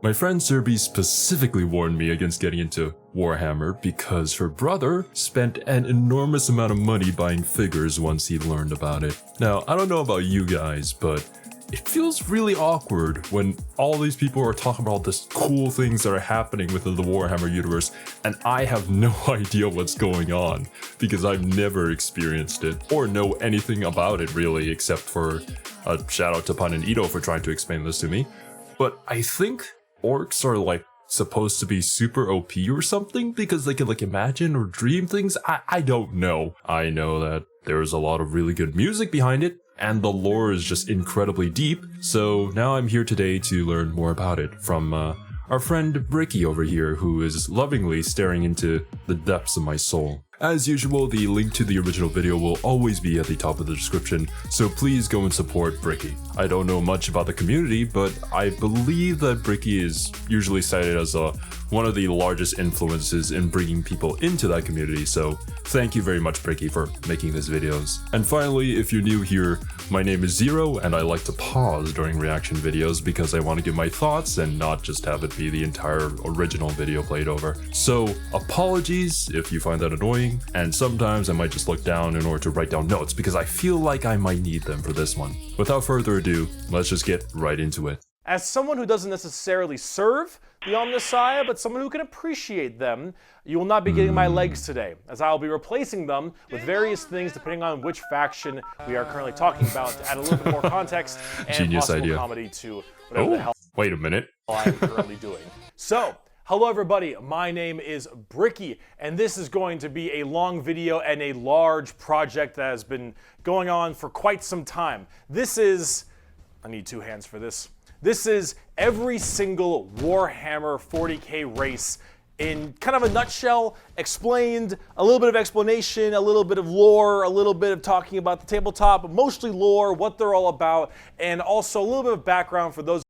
My friend Serby specifically warned me against getting into Warhammer because her brother spent an enormous amount of money buying figures once he learned about it. Now, I don't know about you guys, but it feels really awkward when all these people are talking about all these cool things that are happening within the Warhammer universe, and I have no idea what's going on because I've never experienced it or know anything about it really, except for a shout out to Pun and Ito for trying to explain this to me. But I think orcs are like supposed to be super OP or something because they can like imagine or dream things. I don't know. I know that there's a lot of really good music behind it and the lore is just incredibly deep. So now I'm here today to learn more about it from our friend Bricky over here, who is lovingly staring into the depths of my soul. As usual, the link to the original video will always be at the top of the description, so please go and support Bricky. I don't know much about the community, but I believe that Bricky is usually cited as one of the largest influences in bringing people into that community, so thank you very much, Bricky, for making these videos. And finally, if you're new here, my name is Zero, and I like to pause during reaction videos because I want to give my thoughts and not just have it be the entire original video played over. So apologies if you find that annoying, and sometimes I might just look down in order to write down notes because I feel like I might need them for this one. Without further ado, let's just get right into it. As someone who doesn't necessarily serve the Omnissiah, but someone who can appreciate them, you will not be getting my legs today, as I will be replacing them with various things depending on which faction we are currently talking about to add a little bit more context and Genius possible idea. comedy to whatever the hell Wait a minute. I am currently doing. So, hello everybody, my name is Bricky, and this is going to be a long video and a large project that has been going on for quite some time. This is, I need two hands for this. This is every single Warhammer 40k race in kind of a nutshell, explained, a little bit of explanation, a little bit of lore, a little bit of talking about the tabletop, mostly lore, what they're all about, and also a little bit of background for those.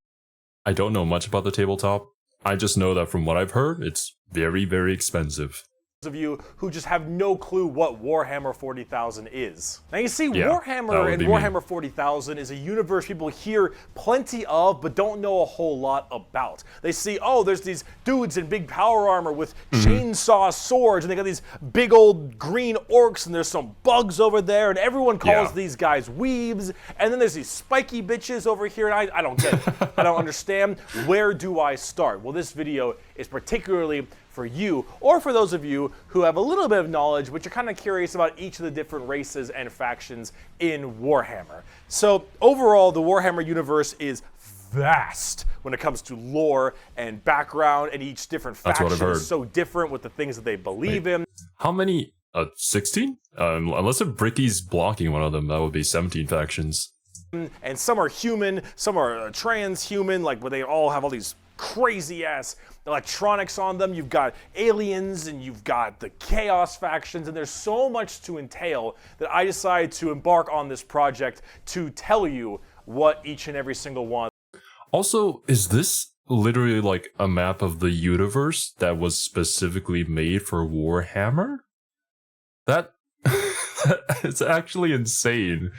I don't know much about the tabletop. I just know that from what I've heard, it's very, very expensive. Of you who just have no clue what Warhammer 40,000 is. Now you see, Warhammer and Warhammer 40,000 is a universe people hear plenty of but don't know a whole lot about. They see, oh, there's these dudes in big power armor with chainsaw swords, and they got these big old green orcs, and there's some bugs over there, and everyone calls these guys Weebs, and then there's these spiky bitches over here, and I don't get it. I don't understand. Where do I start? Well, this video is particularly for you, or for those of you who have a little bit of knowledge, but you're kind of curious about each of the different races and factions in Warhammer. So overall, the Warhammer universe is vast when it comes to lore and background, and each different faction is so different with the things that they believe in. How many? 16? Unless if Bricky's blocking one of them, that would be 17 factions. And some are human, some are transhuman, like where they all have all these crazy ass electronics on them. You've got aliens and you've got the chaos factions, and there's so much to entail that I decided to embark on this project to tell you what each and every single one. Also, is this literally like a map of the universe that was specifically made for Warhammer? That it's actually insane.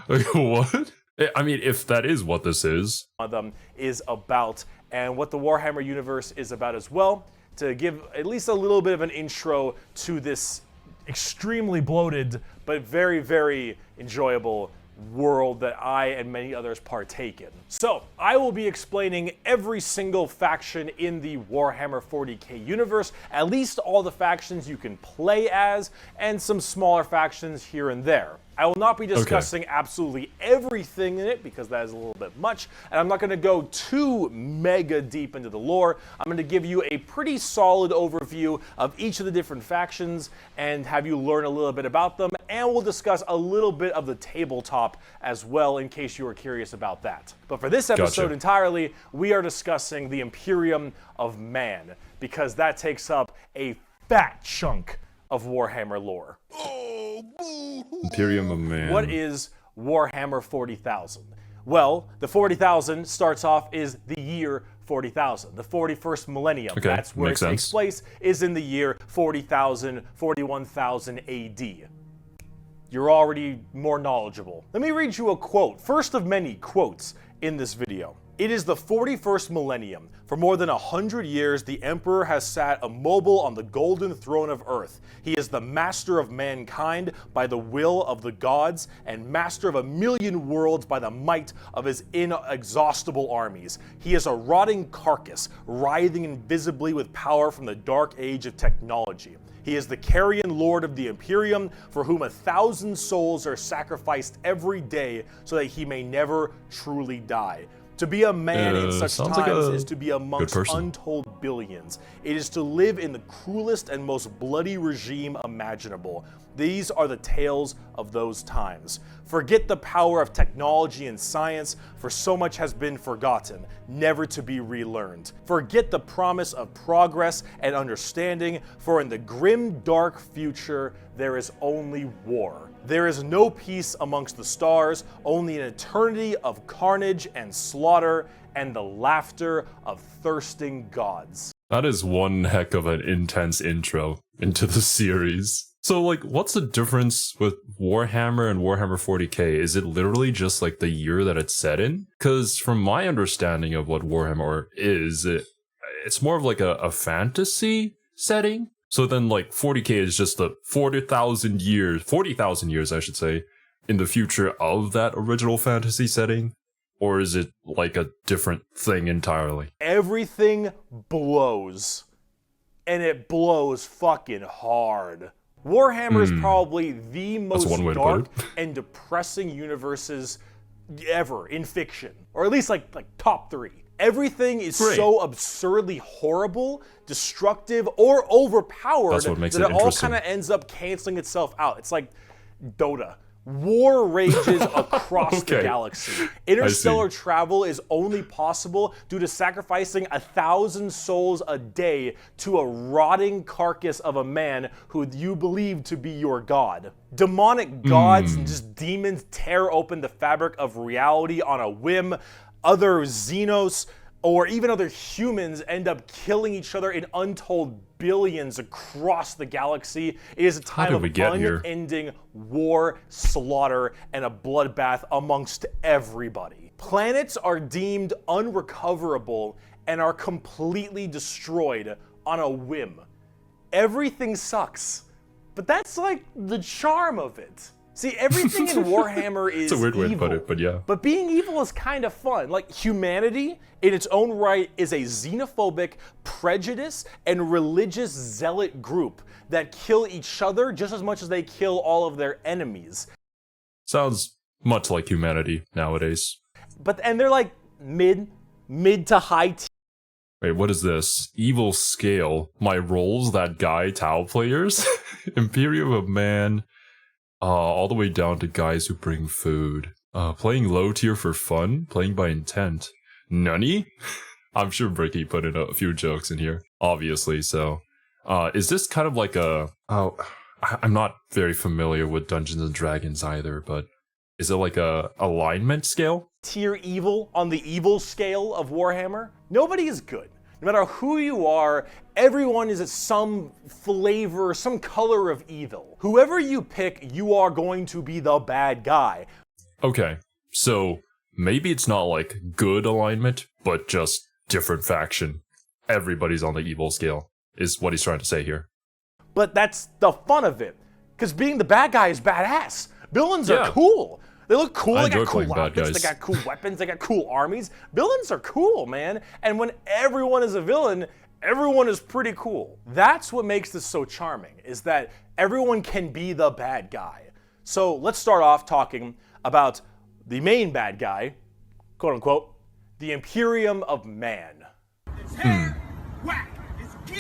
Like, what? I mean, if that is what this is. Them is about, and what the Warhammer universe is about as well, to give at least a little bit of an intro to this extremely bloated but very, very enjoyable world that I and many others partake in. So, I will be explaining every single faction in the Warhammer 40k universe, at least all the factions you can play as, and some smaller factions here and there. I will not be discussing absolutely everything in it because that is a little bit much, and I'm not going to go too mega deep into the lore. I'm going to give you a pretty solid overview of each of the different factions and have you learn a little bit about them, and we'll discuss a little bit of the tabletop as well in case you are curious about that. But for this episode entirely, we are discussing the Imperium of Man, because that takes up a fat chunk of Warhammer lore. Imperium of Man. What is Warhammer 40,000? Well, the 40,000 starts off is the year 40,000, the 41st millennium. Okay, that's where it takes place, is in the year 40,000, 41,000 AD. You're already more knowledgeable. Let me read you a quote, first of many quotes in this video. It is the 41st millennium. For more than 100 years, the Emperor has sat immobile on the golden throne of Earth. He is the master of mankind by the will of the gods, and master of 1,000,000 worlds by the might of his inexhaustible armies. He is a rotting carcass, writhing invisibly with power from the dark age of technology. He is the carrion lord of the Imperium, for whom 1,000 souls are sacrificed every day so that he may never truly die. To be a man in such times is to be amongst untold billions. It is to live in the cruelest and most bloody regime imaginable. These are the tales of those times. Forget the power of technology and science, for so much has been forgotten, never to be relearned. Forget the promise of progress and understanding, for in the grim, dark future, there is only war. There is no peace amongst the stars, only an eternity of carnage and slaughter, and the laughter of thirsting gods. That is one heck of an intense intro into the series. So, like, what's the difference with Warhammer and Warhammer 40k? Is it literally just, like, the year that it's set in? Because from my understanding of what Warhammer is, it's more of, like, a fantasy setting? So then, like, 40k is just the 40,000 years, I should say, in the future of that original fantasy setting? Or is it, like, a different thing entirely? Everything blows. And it blows fucking hard. Warhammer is probably the most dark and depressing universes ever in fiction. Or at least, like top 3. Everything is so absurdly horrible, destructive, or overpowered that it all kind of ends up canceling itself out. It's like Dota. War rages across the galaxy. Interstellar travel is only possible due to sacrificing 1,000 souls a day to a rotting carcass of a man who you believe to be your god. Demonic gods and just demons tear open the fabric of reality on a whim. Other Xenos or even other humans end up killing each other in untold billions across the galaxy. It is a time of unending war, slaughter, and a bloodbath amongst everybody. Planets are deemed unrecoverable and are completely destroyed on a whim. Everything sucks, but that's like the charm of it. See, everything in Warhammer is evil. It's a weird way to put it, but yeah. But being evil is kind of fun. Like, humanity, in its own right, is a xenophobic, prejudice, and religious zealot group that kill each other just as much as they kill all of their enemies. Sounds much like humanity nowadays. And they're like mid to high tier. Wait, what is this? Evil scale. My roles that guy Tau players? Imperium of Man. All the way down to guys who bring food. Playing low tier for fun, playing by intent. Nunny? I'm sure Bricky put in a few jokes in here, obviously, so. Is this kind of like I'm not very familiar with Dungeons and Dragons either, but is it like a alignment scale? Tier evil on the evil scale of Warhammer? Nobody is good. No matter who you are, everyone is some flavor, some color of evil. Whoever you pick, you are going to be the bad guy. Okay, so maybe it's not like good alignment, but just different faction. Everybody's on the evil scale, is what he's trying to say here. But that's the fun of it, because being the bad guy is badass. Villains are cool. They look cool, they got cool outfits, they got cool weapons, they got cool armies. Villains are cool, man. And when everyone is a villain, everyone is pretty cool. That's what makes this so charming, is that everyone can be the bad guy. So let's start off talking about the main bad guy, quote unquote, the Imperium of Man.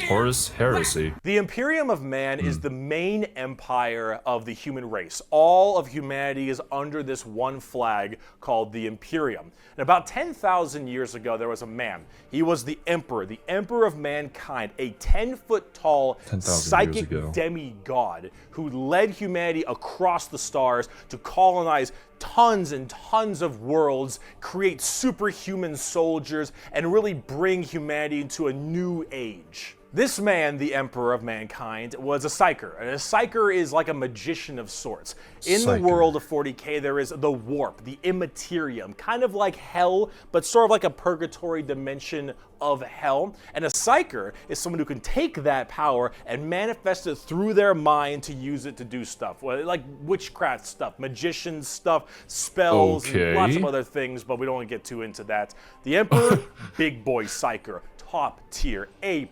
Horus Heresy. The Imperium of Man is the main empire of the human race. All of humanity is under this one flag called the Imperium. And about 10,000 years ago, there was a man. He was the Emperor of mankind, a 10-foot-tall psychic demigod who led humanity across the stars to colonize tons and tons of worlds, create superhuman soldiers, and really bring humanity into a new age. This man, the Emperor of Mankind, was a Psyker. And a Psyker is like a magician of sorts. In the world of 40k, there is the Warp, the Immaterium, kind of like Hell, but sort of like a purgatory dimension of Hell. And a Psyker is someone who can take that power and manifest it through their mind to use it to do stuff. Like witchcraft stuff, magician stuff, spells, and lots of other things, but we don't want to get too into that. The Emperor, big boy Psyker. Top tier, A+,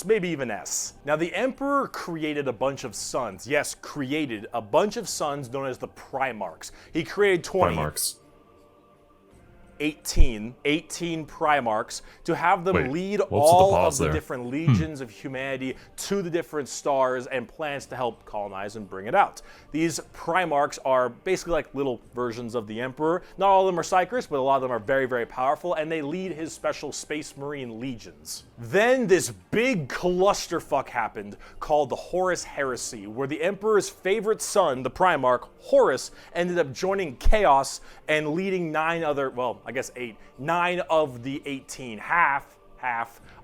maybe even S. Now the Emperor created a bunch of sons. Yes, created a bunch of sons known as the Primarchs. He created 18 Primarchs to have them lead all of the different legions of humanity to the different stars and plans to help colonize and bring it out. These Primarchs are basically like little versions of the Emperor. Not all of them are Psykers, but a lot of them are very, very powerful, and they lead his special Space Marine legions. Then this big clusterfuck happened called the Horus Heresy, where the Emperor's favorite son, the Primarch, Horus, ended up joining Chaos and leading 9 other, well, I guess 8, 9 of the 18, half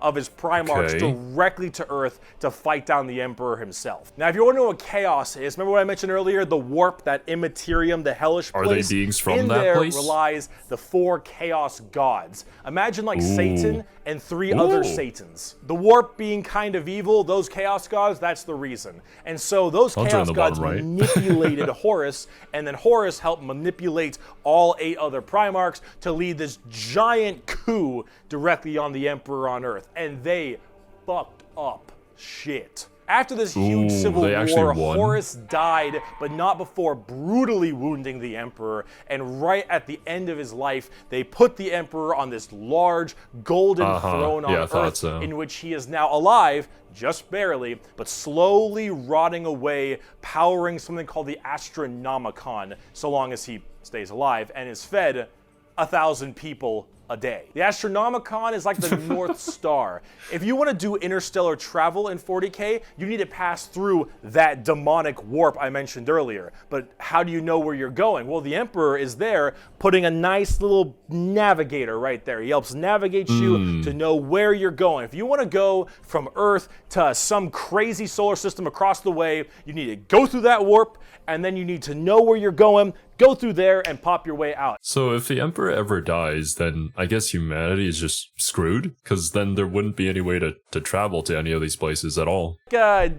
of his Primarchs directly to Earth to fight down the Emperor himself. Now, if you want to know what Chaos is, remember what I mentioned earlier, the Warp, that Immaterium, the hellish place? Are they beings from that place? In there relies the 4 Chaos gods. Imagine like Satan and 3 other Satans. The Warp being kind of evil, those Chaos gods, that's the reason. And so those Chaos gods manipulated Horus, and then Horus helped manipulate all 8 other Primarchs to lead this giant coup directly on the Emperor on Earth. And they fucked up shit. After this huge civil war, Horus died, but not before brutally wounding the Emperor. And right at the end of his life, they put the Emperor on this large golden throne on Earth, in which he is now alive, just barely, but slowly rotting away, powering something called the Astronomicon, so long as he stays alive, and is fed 1,000 people a day. The Astronomicon is like the North Star. If you want to do interstellar travel in 40k, you need to pass through that demonic warp I mentioned earlier. But how do you know where you're going? Well, the Emperor is there putting a nice little navigator right there. He helps navigate you to know where you're going. If you want to go from Earth to some crazy solar system across the way, you need to go through that warp, and then you need to know where you're going, go through there, and pop your way out. So if the Emperor ever dies, then I guess humanity is just screwed? Because then there wouldn't be any way to travel to any of these places at all.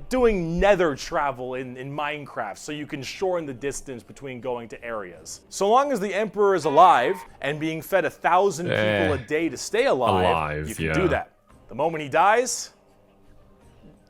Doing nether travel in Minecraft, so you can shorten the distance between going to areas. So long as the Emperor is alive, and being fed 1,000 people a day to stay alive, you can do that. The moment he dies,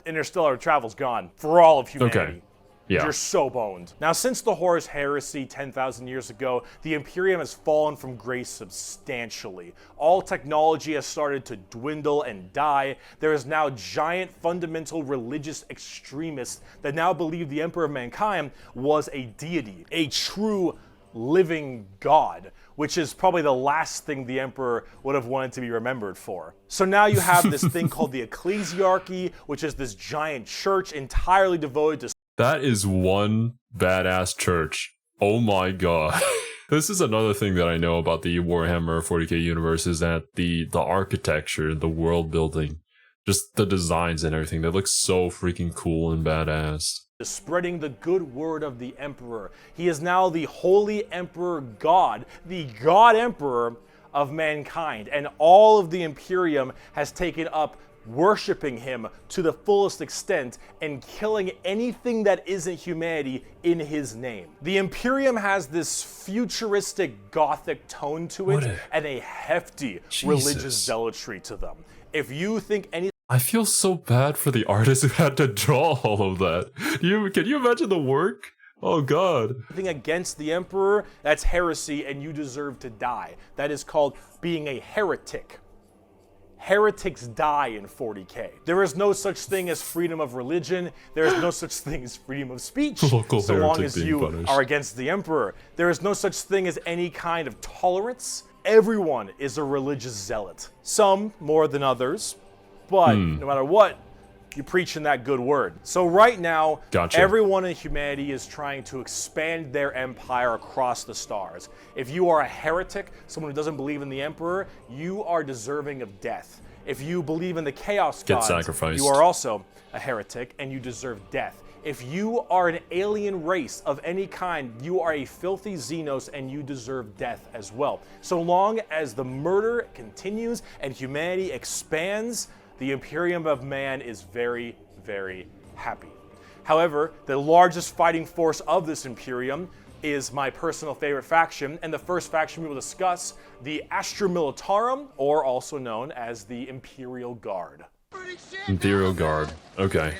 interstellar travel's gone for all of humanity. You're so boned. Now, since the Horus Heresy 10,000 years ago, the Imperium has fallen from grace substantially. All technology has started to dwindle and die. There is now giant fundamental religious extremists that now believe the Emperor of Mankind was a deity, a true living god, which is probably the last thing the Emperor would have wanted to be remembered for. So now you have this thing called the Ecclesiarchy, which is this giant church entirely devoted to... That is one badass church. Oh my god. This is another thing that I know about the Warhammer 40k universe, is that the architecture, the world building, just the designs and everything, they look so freaking cool and badass. Spreading the good word of the Emperor. He is now the Holy Emperor God, the God Emperor of mankind, and all of the Imperium has taken up worshipping him to the fullest extent and killing anything that isn't humanity in his name. The Imperium has this futuristic gothic tone to it and a hefty religious zealotry to them. If you think any... I feel so bad for the artist who had to draw all of that. Can you imagine the work? Oh god. Anything against the Emperor, that's heresy and you deserve to die. That is called being a heretic. Heretics die in 40k. There is no such thing as freedom of religion. There is no such thing as freedom of speech, so long as you are against the Emperor. There is no such thing as any kind of tolerance. Everyone is a religious zealot. Some more than others, but no matter what, you're preaching that good word. So right now, everyone in humanity is trying to expand their empire across the stars. If you are a heretic, someone who doesn't believe in the Emperor, you are deserving of death. If you believe in the Chaos Get Gods, sacrificed. you are also a heretic and you deserve death. If you are an alien race of any kind, you are a filthy Xenos and you deserve death as well. So long as the murder continues and humanity expands, the Imperium of Man is very, very happy. However, the largest fighting force of this Imperium is my personal favorite faction, and the first faction we will discuss, the Astra Militarum, or also known as the Imperial Guard. Imperial Guard. Okay.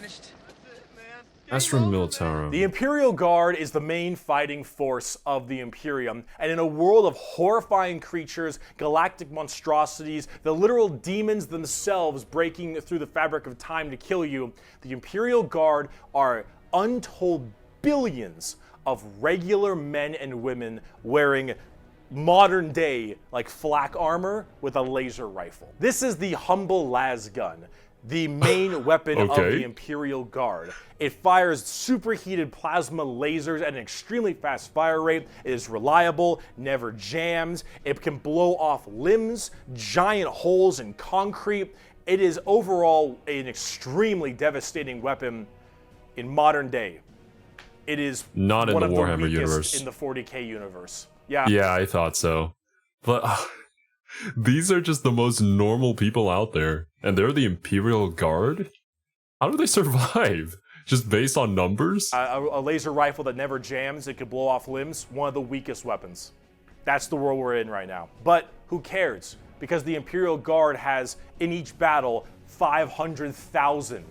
Astra Militarum. The Imperial Guard is the main fighting force of the Imperium, and in a world of horrifying creatures, galactic monstrosities, the literal demons themselves breaking through the fabric of time to kill you, the Imperial Guard are untold billions of regular men and women wearing modern day like flak armor with a laser rifle. This is the humble las gun, the main weapon of the Imperial Guard. It fires superheated plasma lasers at an extremely fast fire rate. It is reliable, never jams. It can blow off limbs, giant holes in concrete. It is overall an extremely devastating weapon in modern day. It is not in one the of Warhammer the weakest universe. in the 40k universe. Yeah. Yeah, I thought so. But these are just the most normal people out there. And they're the Imperial Guard? How do they survive? Just based on numbers? A laser rifle that never jams, it could blow off limbs, one of the weakest weapons. That's the world we're in right now. But who cares? Because the Imperial Guard has, in each battle, 500,000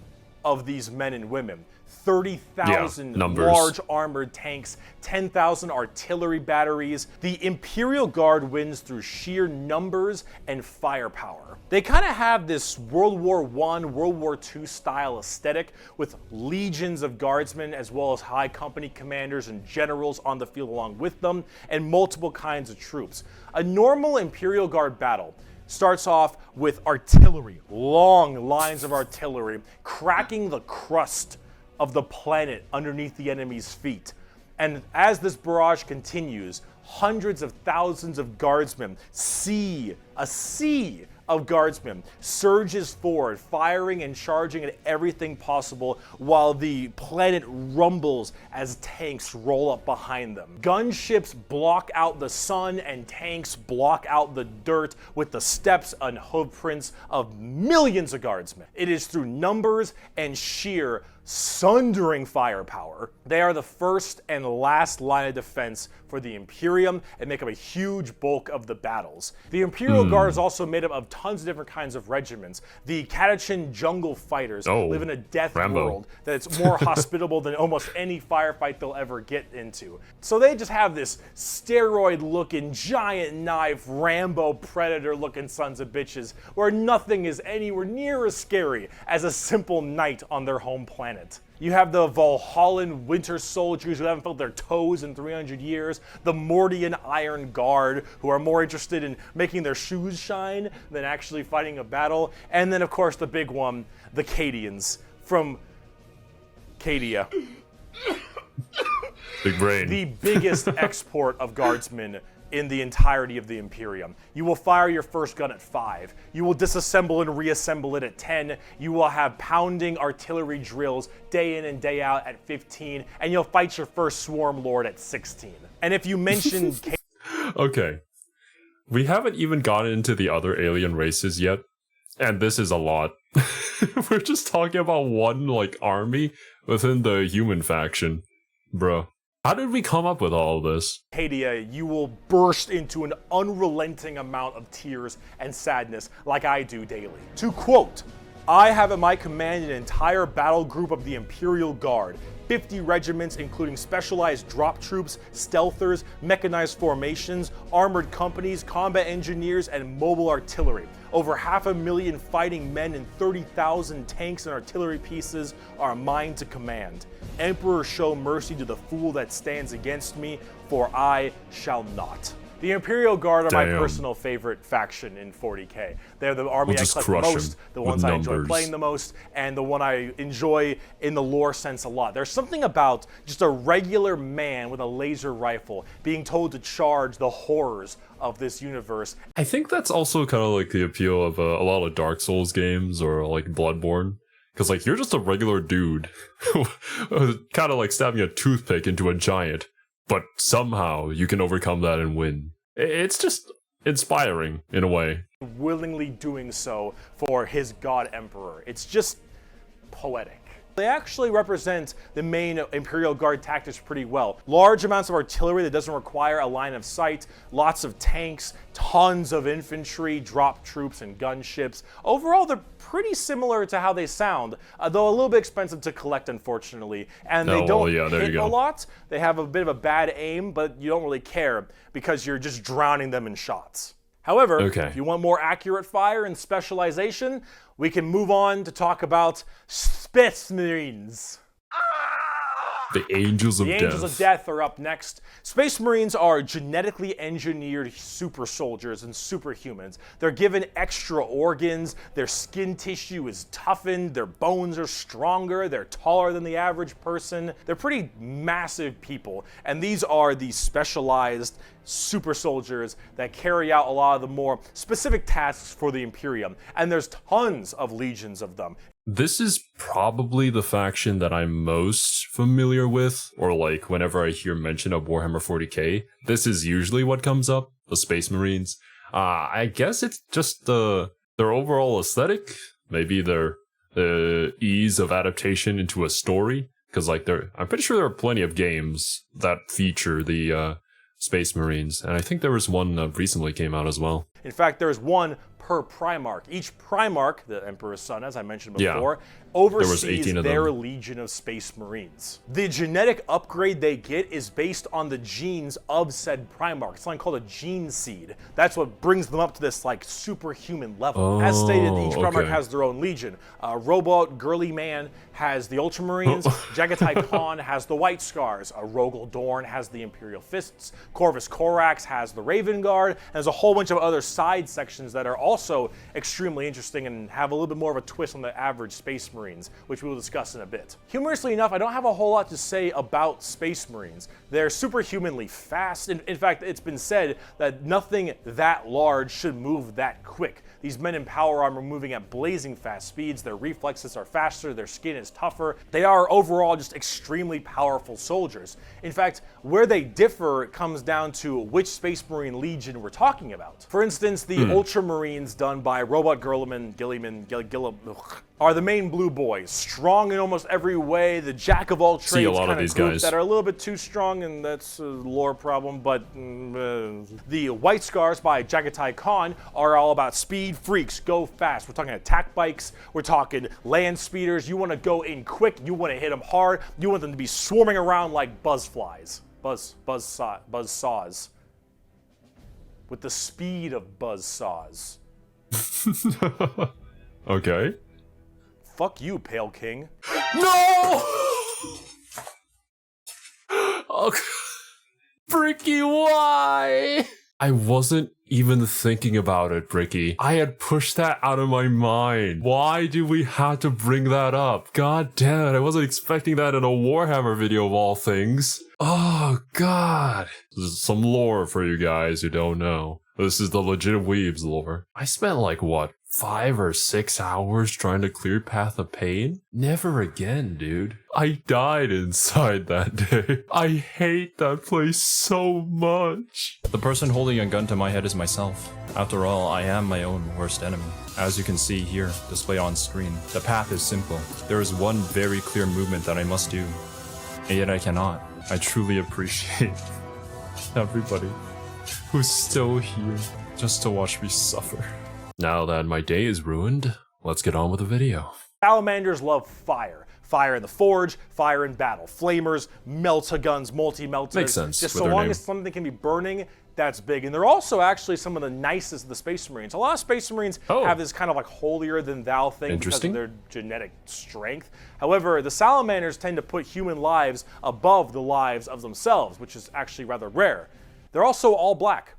of these men and women. 30,000 large armored tanks, 10,000 artillery batteries. The Imperial Guard wins through sheer numbers and firepower. They kind of have this World War I, World War II style aesthetic with legions of guardsmen as well as high company commanders and generals on the field along with them, and multiple kinds of troops. A normal Imperial Guard battle starts off with artillery, long lines of artillery, cracking the crust of the planet underneath the enemy's feet. And as this barrage continues, hundreds of thousands of guardsmen, a sea of guardsmen surges forward, firing and charging at everything possible while the planet rumbles as tanks roll up behind them. Gunships block out the sun and tanks block out the dirt with the steps and hoofprints of millions of guardsmen. It is through numbers and sheer sundering firepower. They are the first and last line of defense for the Imperium and make up a huge bulk of the battles. The Imperial Guard is also made up of tons of different kinds of regiments. The Catachin Jungle Fighters live in a death world that's more hospitable than almost any firefight they'll ever get into. So they just have this steroid-looking, giant knife, Rambo Predator-looking sons of bitches where nothing is anywhere near as scary as a simple knight on their home planet. You have the Valhallan Winter Soldiers who haven't felt their toes in 300 years, the Mordian Iron Guard who are more interested in making their shoes shine than actually fighting a battle, and then of course the big one, the Cadians from Cadia. Big brain. The biggest export of guardsmen in the entirety of the Imperium. You will fire your first gun at 5. You will disassemble and reassemble it at 10. You will have pounding artillery drills day in and day out at 15. And you'll fight your first Swarm Lord at 16. And if you mention... Okay. We haven't even gotten into the other alien races yet. And this is a lot. We're just talking about one, army within the human faction. Bruh. How did we come up with all of this? Cadia, you will burst into an unrelenting amount of tears and sadness like I do daily. To quote, I have at my command an entire battle group of the Imperial Guard, 50 regiments including specialized drop troops, stealthers, mechanized formations, armored companies, combat engineers, and mobile artillery. Over 500,000 fighting men and 30,000 tanks and artillery pieces are mine to command. Emperor, show mercy to the fool that stands against me, for I shall not. The Imperial Guard are my Damn. personal favorite faction in 40k. They're the army I just collect the crush most, 'em the with ones I enjoy numbers. playing the most, and the one I enjoy in the lore sense a lot. There's something about just a regular man with a laser rifle being told to charge the horrors of this universe. I think that's also kind of like the appeal of a lot of Dark Souls games or like Bloodborne. Because like you're just a regular dude, kind of like stabbing a toothpick into a giant, but somehow you can overcome that and win. It's just inspiring in a way. Willingly doing so for his god emperor. It's just poetic. They actually represent the main Imperial Guard tactics pretty well. Large amounts of artillery that doesn't require a line of sight, lots of tanks, tons of infantry, drop troops, and gunships. Overall, they're pretty similar to how they sound, though a little bit expensive to collect, unfortunately. And they don't hit a lot. They have a bit of a bad aim, but you don't really care because you're just drowning them in shots. However, if you want more accurate fire and specialization, we can move on to talk about Space Marines. The Angels of Death. The Angels of Death are up next. Space Marines are genetically engineered super soldiers and superhumans. They're given extra organs, their skin tissue is toughened, their bones are stronger, they're taller than the average person. They're pretty massive people, and these are the specialized super soldiers that carry out a lot of the more specific tasks for the Imperium, and there's tons of legions of them. This is probably the faction that I'm most familiar with, or like whenever I hear mention of Warhammer 40k, this is usually what comes up, the Space Marines. I guess it's just their overall aesthetic, maybe their ease of adaptation into a story, because like I'm pretty sure there are plenty of games that feature the Space Marines, and I think there was one that recently came out as well. In fact, there's one per Primarch. Each Primarch, the Emperor's son, as I mentioned before, oversees their legion of Space Marines. The genetic upgrade they get is based on the genes of said Primarch. It's something called a gene seed. That's what brings them up to this like superhuman level. As stated, each Primarch has their own legion. Robot Girly Man has the Ultramarines. Jagatai Khan has the White Scars. Rogel Dorn has the Imperial Fists. Corvus Corax has the Raven Guard. And there's a whole bunch of other side sections that are also extremely interesting and have a little bit more of a twist on the average Space Marines, which we will discuss in a bit. Humorously enough, I don't have a whole lot to say about Space Marines. They're superhumanly fast. In fact, it's been said that nothing that large should move that quick. These men in power armor moving at blazing fast speeds, their reflexes are faster, their skin is tougher. They are overall just extremely powerful soldiers. In fact, where they differ comes down to which Space Marine Legion we're talking about. For instance, the Ultramarines done by Robot Gilliman, are the main blue boys, strong in almost every way, the jack of all trades kind of group that are a little bit too strong, and that's a lore problem, but the White Scars by Jagatai Khan are all about speed freaks, go fast. We're talking attack bikes, we're talking land speeders. You want to go in quick, you want to hit them hard, you want them to be swarming around like buzzflies, buzzsaws, with the speed of buzzsaws. Okay. Fuck you, Pale King. No! Oh, Bricky, why? I wasn't even thinking about it, Bricky. I had pushed that out of my mind. Why do we have to bring that up? God damn it, I wasn't expecting that in a Warhammer video of all things. Oh, God. This is some lore for you guys who don't know. This is the legit Weebs lore. I spent like, what, 5 or 6 hours trying to clear Path of Pain? Never again, dude. I died inside that day. I hate that place so much. The person holding a gun to my head is myself. After all, I am my own worst enemy. As you can see here, displayed on screen, the path is simple. There is one very clear movement that I must do, and yet I cannot. I truly appreciate everybody who's still here just to watch me suffer. Now that my day is ruined, let's get on with the video. Salamanders love fire. Fire in the forge, fire in battle. Flamers, melta-guns, multi-meltas. Makes sense. Just so long as something can be burning, that's big. And they're also actually some of the nicest of the Space Marines. A lot of Space Marines have this kind of like holier-than-thou thing because of their genetic strength. However, the Salamanders tend to put human lives above the lives of themselves, which is actually rather rare. They're also all black.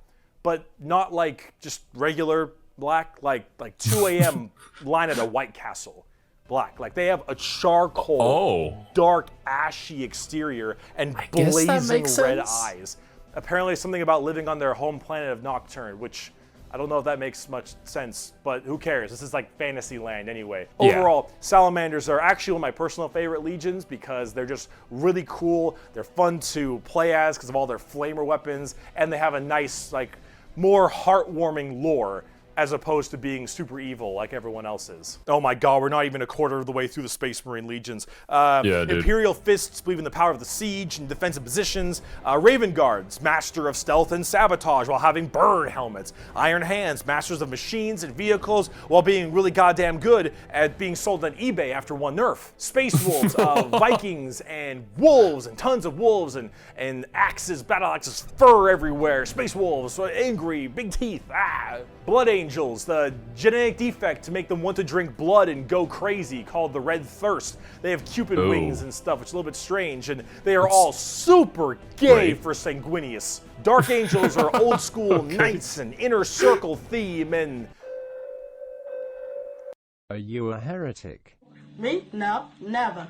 but not like just regular black, like 2 a.m. line at a White Castle black. Like they have a charcoal, dark, ashy exterior and blazing red eyes. Apparently something about living on their home planet of Nocturne, which I don't know if that makes much sense, but who cares? This is like fantasy land anyway. Overall, salamanders are actually one of my personal favorite legions because they're just really cool. They're fun to play as because of all their flamer weapons, and they have a nice, like, more heartwarming lore as opposed to being super evil like everyone else is. Oh my god, we're not even a quarter of the way through the Space Marine legions. Imperial Fists believe in the power of the siege and defensive positions. Raven Guards, master of stealth and sabotage while having bird helmets. Iron Hands, masters of machines and vehicles while being really goddamn good at being sold on eBay after one nerf. Space Wolves, Vikings and wolves and tons of wolves and axes, battle axes, fur everywhere. Space Wolves, angry, big teeth, Blood Angels, the genetic defect to make them want to drink blood and go crazy, called the Red Thirst. They have Cupid wings and stuff, which is a little bit strange, and they are all super gay for Sanguinius. Dark Angels are old school knights and inner circle theme and... Are you a heretic? Me? No, never.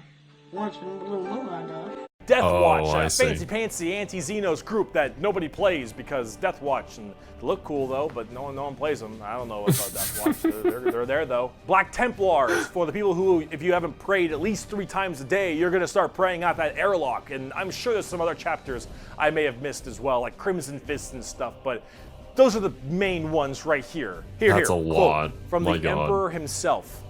Once in a blue moon, I know. Deathwatch, a fancy anti-Xenos group that nobody plays because Deathwatch, and they look cool though, but no one plays them. I don't know about Deathwatch. They're there though. Black Templars, for the people who, if you haven't prayed at least 3 times a day, you're gonna start praying out that airlock, and I'm sure there's some other chapters I may have missed as well, like Crimson Fists and stuff, but those are the main ones right here. That's a lot. From the Emperor himself.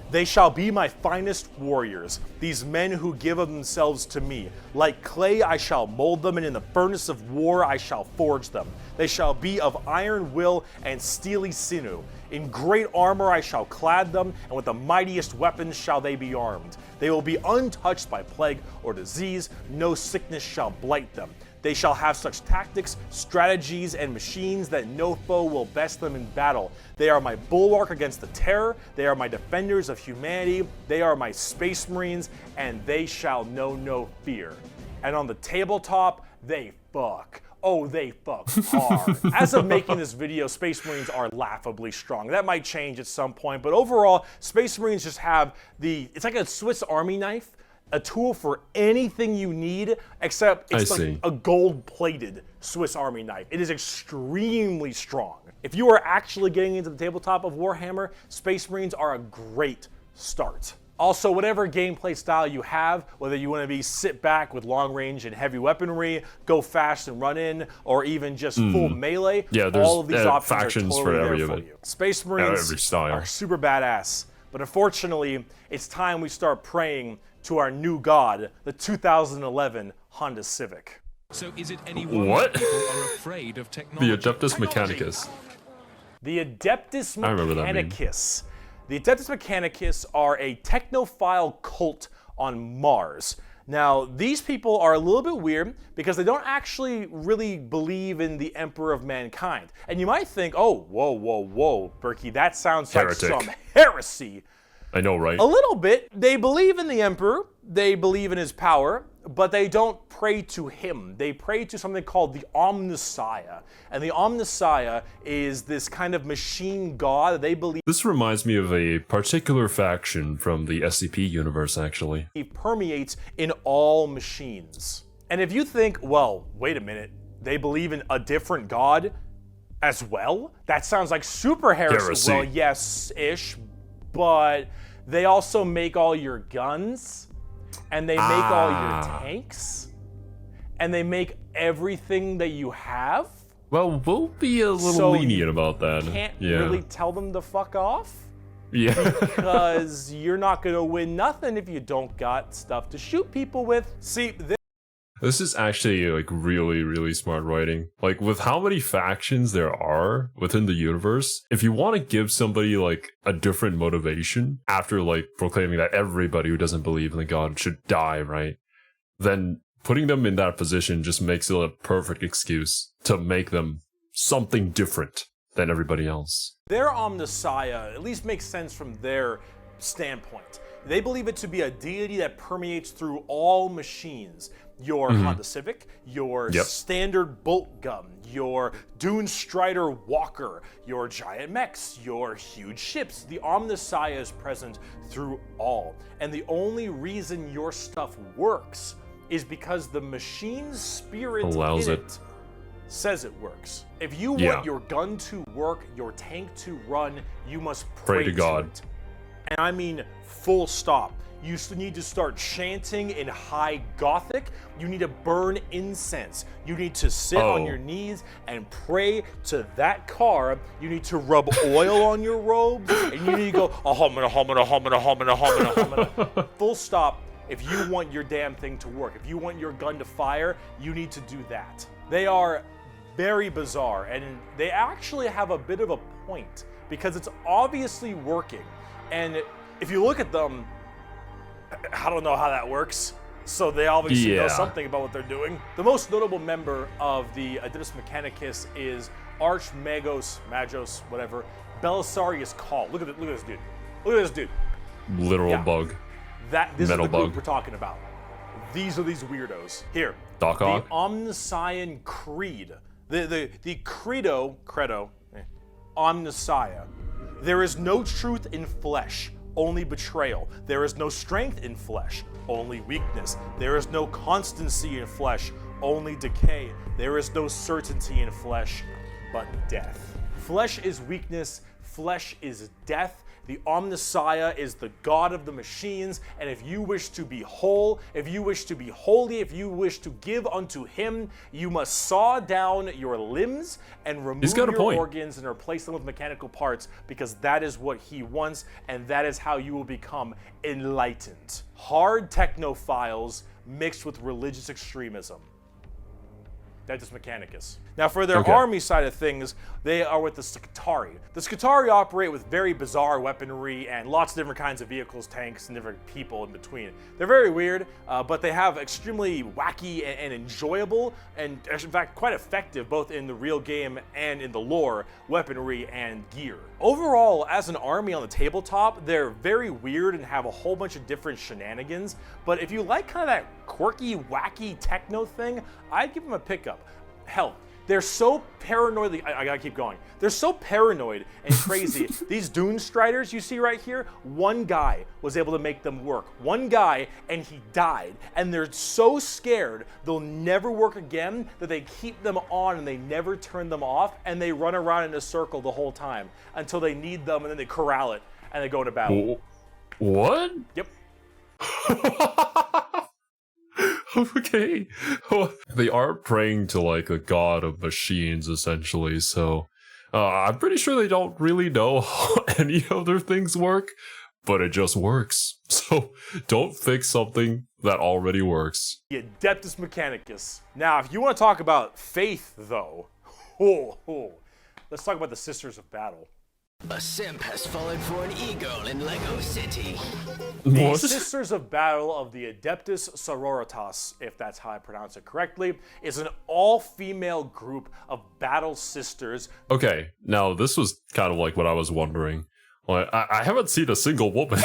They shall be my finest warriors, these men who give of themselves to me. Like clay I shall mold them, and in the furnace of war I shall forge them. They shall be of iron will and steely sinew. In great armor I shall clad them, and with the mightiest weapons shall they be armed. They will be untouched by plague or disease, no sickness shall blight them. They shall have such tactics, strategies, and machines that no foe will best them in battle. They are my bulwark against the terror. They are my defenders of humanity. They are my space marines, and they shall know no fear. And on the tabletop, they fuck. Oh, they fuck hard. As of making this video, Space Marines are laughably strong. That might change at some point, but overall, Space Marines just have it's like a Swiss Army knife. A tool for anything you need, except it's like a gold-plated Swiss Army knife. It is extremely strong. If you are actually getting into the tabletop of Warhammer, Space Marines are a great start. Also, whatever gameplay style you have, whether you want to be sit back with long range and heavy weaponry, go fast and run in, or even just full melee, all of these options are totally there for you. Space Marines are super badass, but unfortunately, it's time we start praying to our new god, the 2011 Honda Civic. So is it any wonder people are afraid of technology? The Adeptus Mechanicus. The Adeptus Mechanicus. The Adeptus Mechanicus are a technophile cult on Mars. Now, these people are a little bit weird because they don't actually really believe in the Emperor of Mankind. And you might think, oh, whoa, Bricky, that sounds like some heresy. I know, right? A little bit. They believe in the Emperor, they believe in his power, but they don't pray to him. They pray to something called the Omnissiah. And the Omnissiah is this kind of machine god that they believe... This reminds me of a particular faction from the SCP universe, actually. He permeates in all machines. And if you think, well, wait a minute, they believe in a different god as well? That sounds like super heresy. Well, yes-ish, but they also make all your guns, and they make all your tanks, and they make everything that you have. Well, we'll be a little lenient about that. You can't really tell them to fuck off. Yeah. Because you're not gonna win nothing if you don't got stuff to shoot people with. See, this is actually like really smart writing. Like with how many factions there are within the universe, if you want to give somebody like a different motivation after like proclaiming that everybody who doesn't believe in the god should die, right? Then putting them in that position just makes it a perfect excuse to make them something different than everybody else. Their Omnissiah at least makes sense from their standpoint. They believe it to be a deity that permeates through all machines. Your Honda Civic, your standard bolt gun, your Dune Strider Walker, your giant mechs, your huge ships. The Omnissiah is present through all. And the only reason your stuff works is because the machine's spirit Allows in it. Says it works. If you want your gun to work, your tank to run, you must pray to God. it. And I mean full stop. You need to start chanting in high Gothic. You need to burn incense. You need to sit on your knees and pray to that car. You need to rub oil on your robes. And you need to go, ahomina, homina, homina, homina, homina, homina. Full stop. If you want your damn thing to work, if you want your gun to fire, you need to do that. They are very bizarre, and they actually have a bit of a point because it's obviously working. And if you look at them, I don't know how that works. So they obviously know something about what they're doing. The most notable member of the Adeptus Mechanicus is Archmagos, whatever, Belisarius Call. Look at this dude. Look at this dude. Literal bug. This Metal is the group bug. we're talking about. These are these weirdos. Here. Doc The Ock. Omnissiah Creed. The credo, Omnissiah. There is no truth in flesh, only betrayal. There is no strength in flesh, only weakness. There is no constancy in flesh, only decay. There is no certainty in flesh, but death. Flesh is weakness, flesh is death. The Omnissiah is the god of the machines, and if you wish to be whole, if you wish to be holy, if you wish to give unto him, you must saw down your limbs and remove your organs and replace them with mechanical parts, because that is what he wants, and that is how you will become enlightened. Hard technophiles mixed with religious extremism. Adeptus Mechanicus. Now, for their army side of things, they are with the Scutari. The Scutari operate with very bizarre weaponry and lots of different kinds of vehicles, tanks, and different people in between. They're very weird, but they have extremely wacky and enjoyable, and in fact quite effective, both in the real game and in the lore, weaponry and gear. Overall, as an army on the tabletop, they're very weird and have a whole bunch of different shenanigans, but if you like kind of that quirky, wacky techno thing, I'd give them a pickup. Hell, they're so paranoid. I gotta keep going. They're so paranoid and crazy. These Dune Striders you see right here, one guy was able to make them work. One guy, and he died. And they're so scared they'll never work again that they keep them on and they never turn them off, and they run around in a circle the whole time until they need them, and then they corral it and they go into battle. What? Yep. Okay. They are praying to like a god of machines, essentially, so I'm pretty sure they don't really know how any of their things work, but it just works. So don't fix something that already works. The Adeptus Mechanicus. Now, if you want to talk about faith, though, let's talk about the Sisters of Battle. A simp has fallen for an e-girl in Lego City. The Sisters of Battle of the Adeptus Sororitas, if that's how I pronounce it correctly, is an all-female group of battle sisters. Okay, now this was kind of like what I was wondering. Like, I haven't seen a single woman.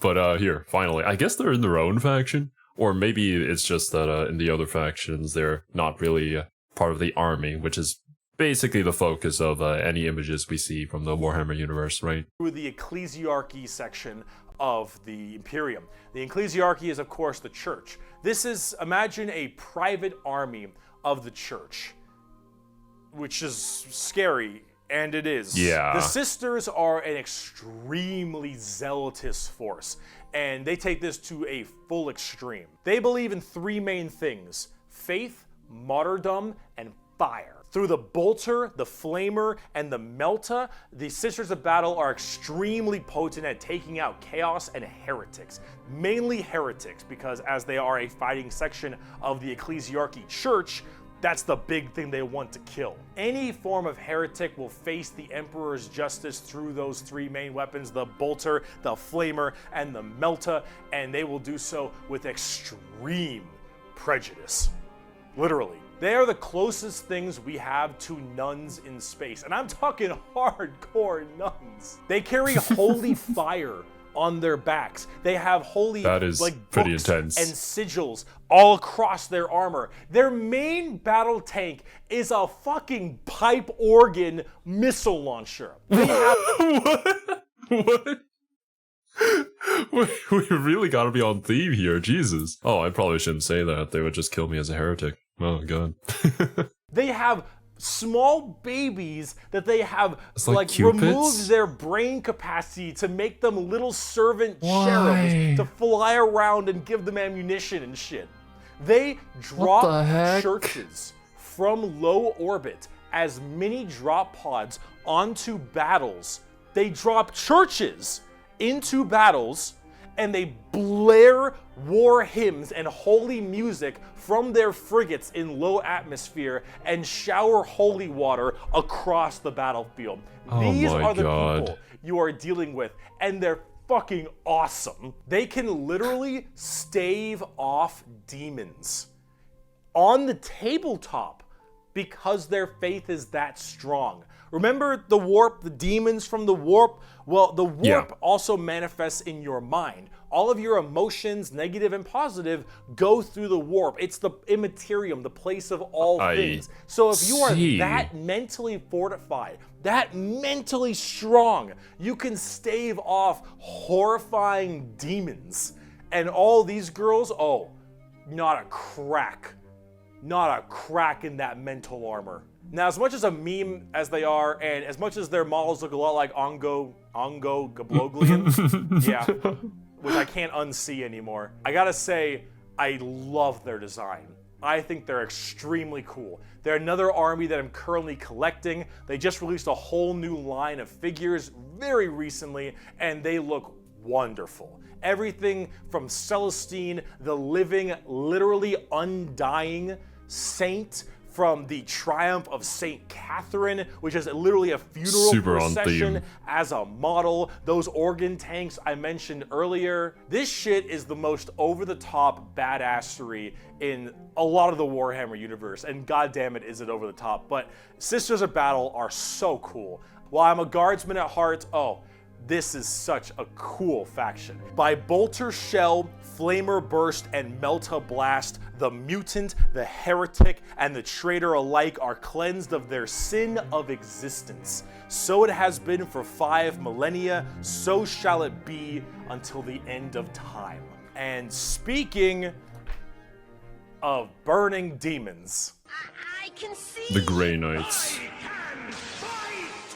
But here, finally, I guess they're in their own faction. Or maybe it's just that in the other factions, they're not really part of the army, which is basically the focus of any images we see from the Warhammer universe, right? Through the ecclesiarchy section of the Imperium. The ecclesiarchy is, of course, the church. This is, imagine a private army of the church, which is scary, and it is. Yeah. The sisters are an extremely zealotous force, and they take this to a full extreme. They believe in three main things: faith, martyrdom, and fire. Through the Bolter, the Flamer, and the Melta, the Sisters of Battle are extremely potent at taking out chaos and heretics. Mainly heretics, because as they are a fighting section of the Ecclesiarchy Church, that's the big thing they want to kill. Any form of heretic will face the Emperor's justice through those three main weapons, the Bolter, the Flamer, and the Melta, and they will do so with extreme prejudice. Literally. They are the closest things we have to nuns in space. And I'm talking hardcore nuns. They carry holy fire on their backs. They have holy That is pretty books intense. and sigils all across their armor. Their main battle tank is a fucking pipe organ missile launcher. They have What? We really gotta be on theme here, Jesus. Oh, I probably shouldn't say that. They would just kill me as a heretic. Oh, God. They have small babies that they have It's like Cupids? removed their brain capacity to make them little servant Why? cherubs to fly around and give them ammunition and shit. They drop the heck? churches from low orbit as mini drop pods onto battles. They drop churches into battles and they blare war hymns and holy music from their frigates in low atmosphere and shower holy water across the battlefield. Oh These my are the God. people you are dealing with, and they're fucking awesome. They can literally stave off demons on the tabletop because their faith is that strong. Remember the warp, the demons from the warp? Well, the warp also manifests in your mind. All of your emotions, negative and positive, go through the warp. It's the immaterium, the place of all things. So if you are that mentally fortified, that mentally strong, you can stave off horrifying demons. And all these girls, oh, not a crack. Not a crack in that mental armor. Now, as much as a meme as they are, and as much as their models look a lot like Ongo Gabloglian, yeah, which I can't unsee anymore, I gotta say, I love their design. I think they're extremely cool. They're another army that I'm currently collecting. They just released a whole new line of figures very recently, and they look wonderful. Everything from Celestine, the living, literally undying saint, from the triumph of Saint Catherine, which is literally a funeral Super on procession theme. as a model, those organ tanks I mentioned earlier. This shit is the most over-the-top badassery in a lot of the Warhammer universe, and goddamn it is it over the top. But Sisters of Battle are so cool. While I'm a guardsman at heart, oh, this is such a cool faction. By Bolter Shell, Flamer Burst, and Melta Blast, the mutant, the heretic, and the traitor alike are cleansed of their sin of existence. So it has been for 5 millennia, so shall it be until the end of time. And speaking of burning demons, I can see. The Grey Knights.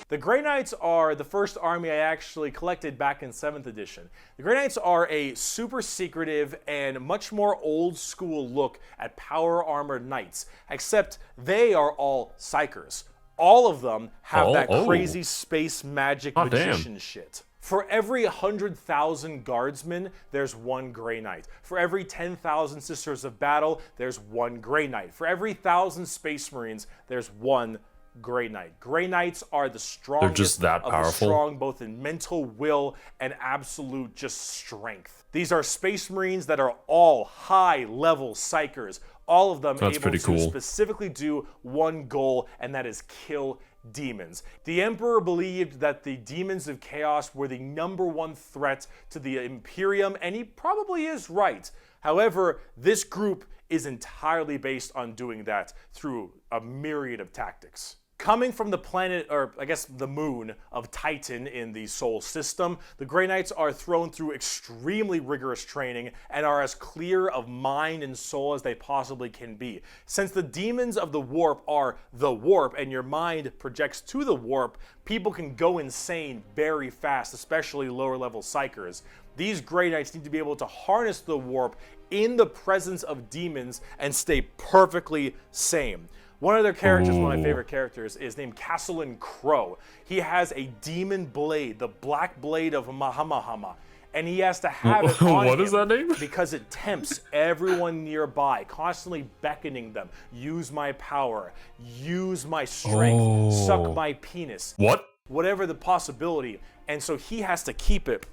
the Grey Knights are the first army I actually collected back in 7th edition. The Grey Knights are a super secretive and much more old school look at power armored knights, except they are all psychers. All of them have that crazy space magic magician shit. For every 100,000 guardsmen, there's 1 Grey Knight. For every 10,000 Sisters of Battle, there's 1 Grey Knight. For every 1,000 Space Marines, there's 1 Grey Knight. Grey Knights are the strongest They're just that of powerful. the strong, both in mental will and absolute just strength. These are Space Marines that are all high-level psychers. All of them That's able pretty to cool. specifically do one goal, and that is kill demons. The Emperor believed that the demons of chaos were the #1 threat to the Imperium, and he probably is right. However, this group is entirely based on doing that through a myriad of tactics. Coming from the planet, or I guess the moon, of Titan in the Sol system, the Grey Knights are thrown through extremely rigorous training and are as clear of mind and soul as they possibly can be. Since the demons of the warp are the warp and your mind projects to the warp, people can go insane very fast, especially lower level psychers. These Grey Knights need to be able to harness the warp in the presence of demons and stay perfectly sane. One of their characters, one of my favorite characters, is named Castellan Crow. He has a demon blade, the black blade of Mahamahama, and he has to have it on What him is that name? because it tempts everyone nearby, constantly beckoning them. Use my power, use my strength, suck my penis. What? Whatever the possibility. And so he has to keep it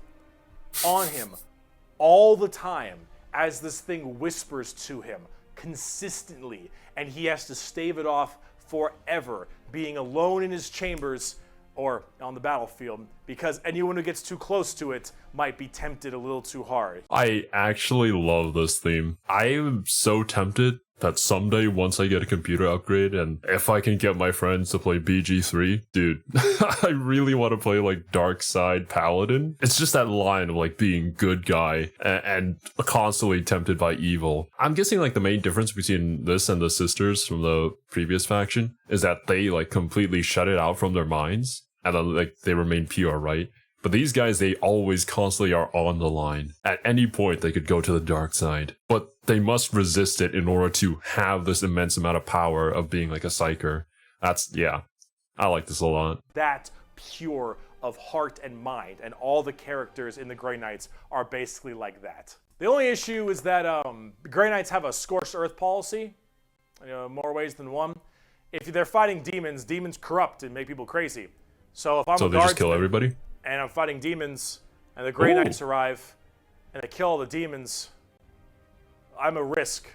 on him all the time as this thing whispers to him, consistently, and he has to stave it off forever, being alone in his chambers or on the battlefield, because anyone who gets too close to it might be tempted a little too hard. I actually love this theme. I am so tempted that someday, once I get a computer upgrade and if I can get my friends to play BG3, dude, I really want to play like Dark Side Paladin. It's just that line of like being good guy and constantly tempted by evil. I'm guessing like the main difference between this and the sisters from the previous faction is that they like completely shut it out from their minds and then like they remain pure, right? But these guys, they always constantly are on the line. At any point, they could go to the dark side. But they must resist it in order to have this immense amount of power of being like a psyker. Yeah, I like this a lot. That pure of heart and mind, and all the characters in the Grey Knights are basically like that. The only issue is that Grey Knights have a scorched earth policy, more ways than one. If they're fighting demons, demons corrupt and make people crazy. So if I'm so a they just kill everybody? And I'm fighting demons, and the Grey Knights arrive, and they kill all the demons, I'm a risk.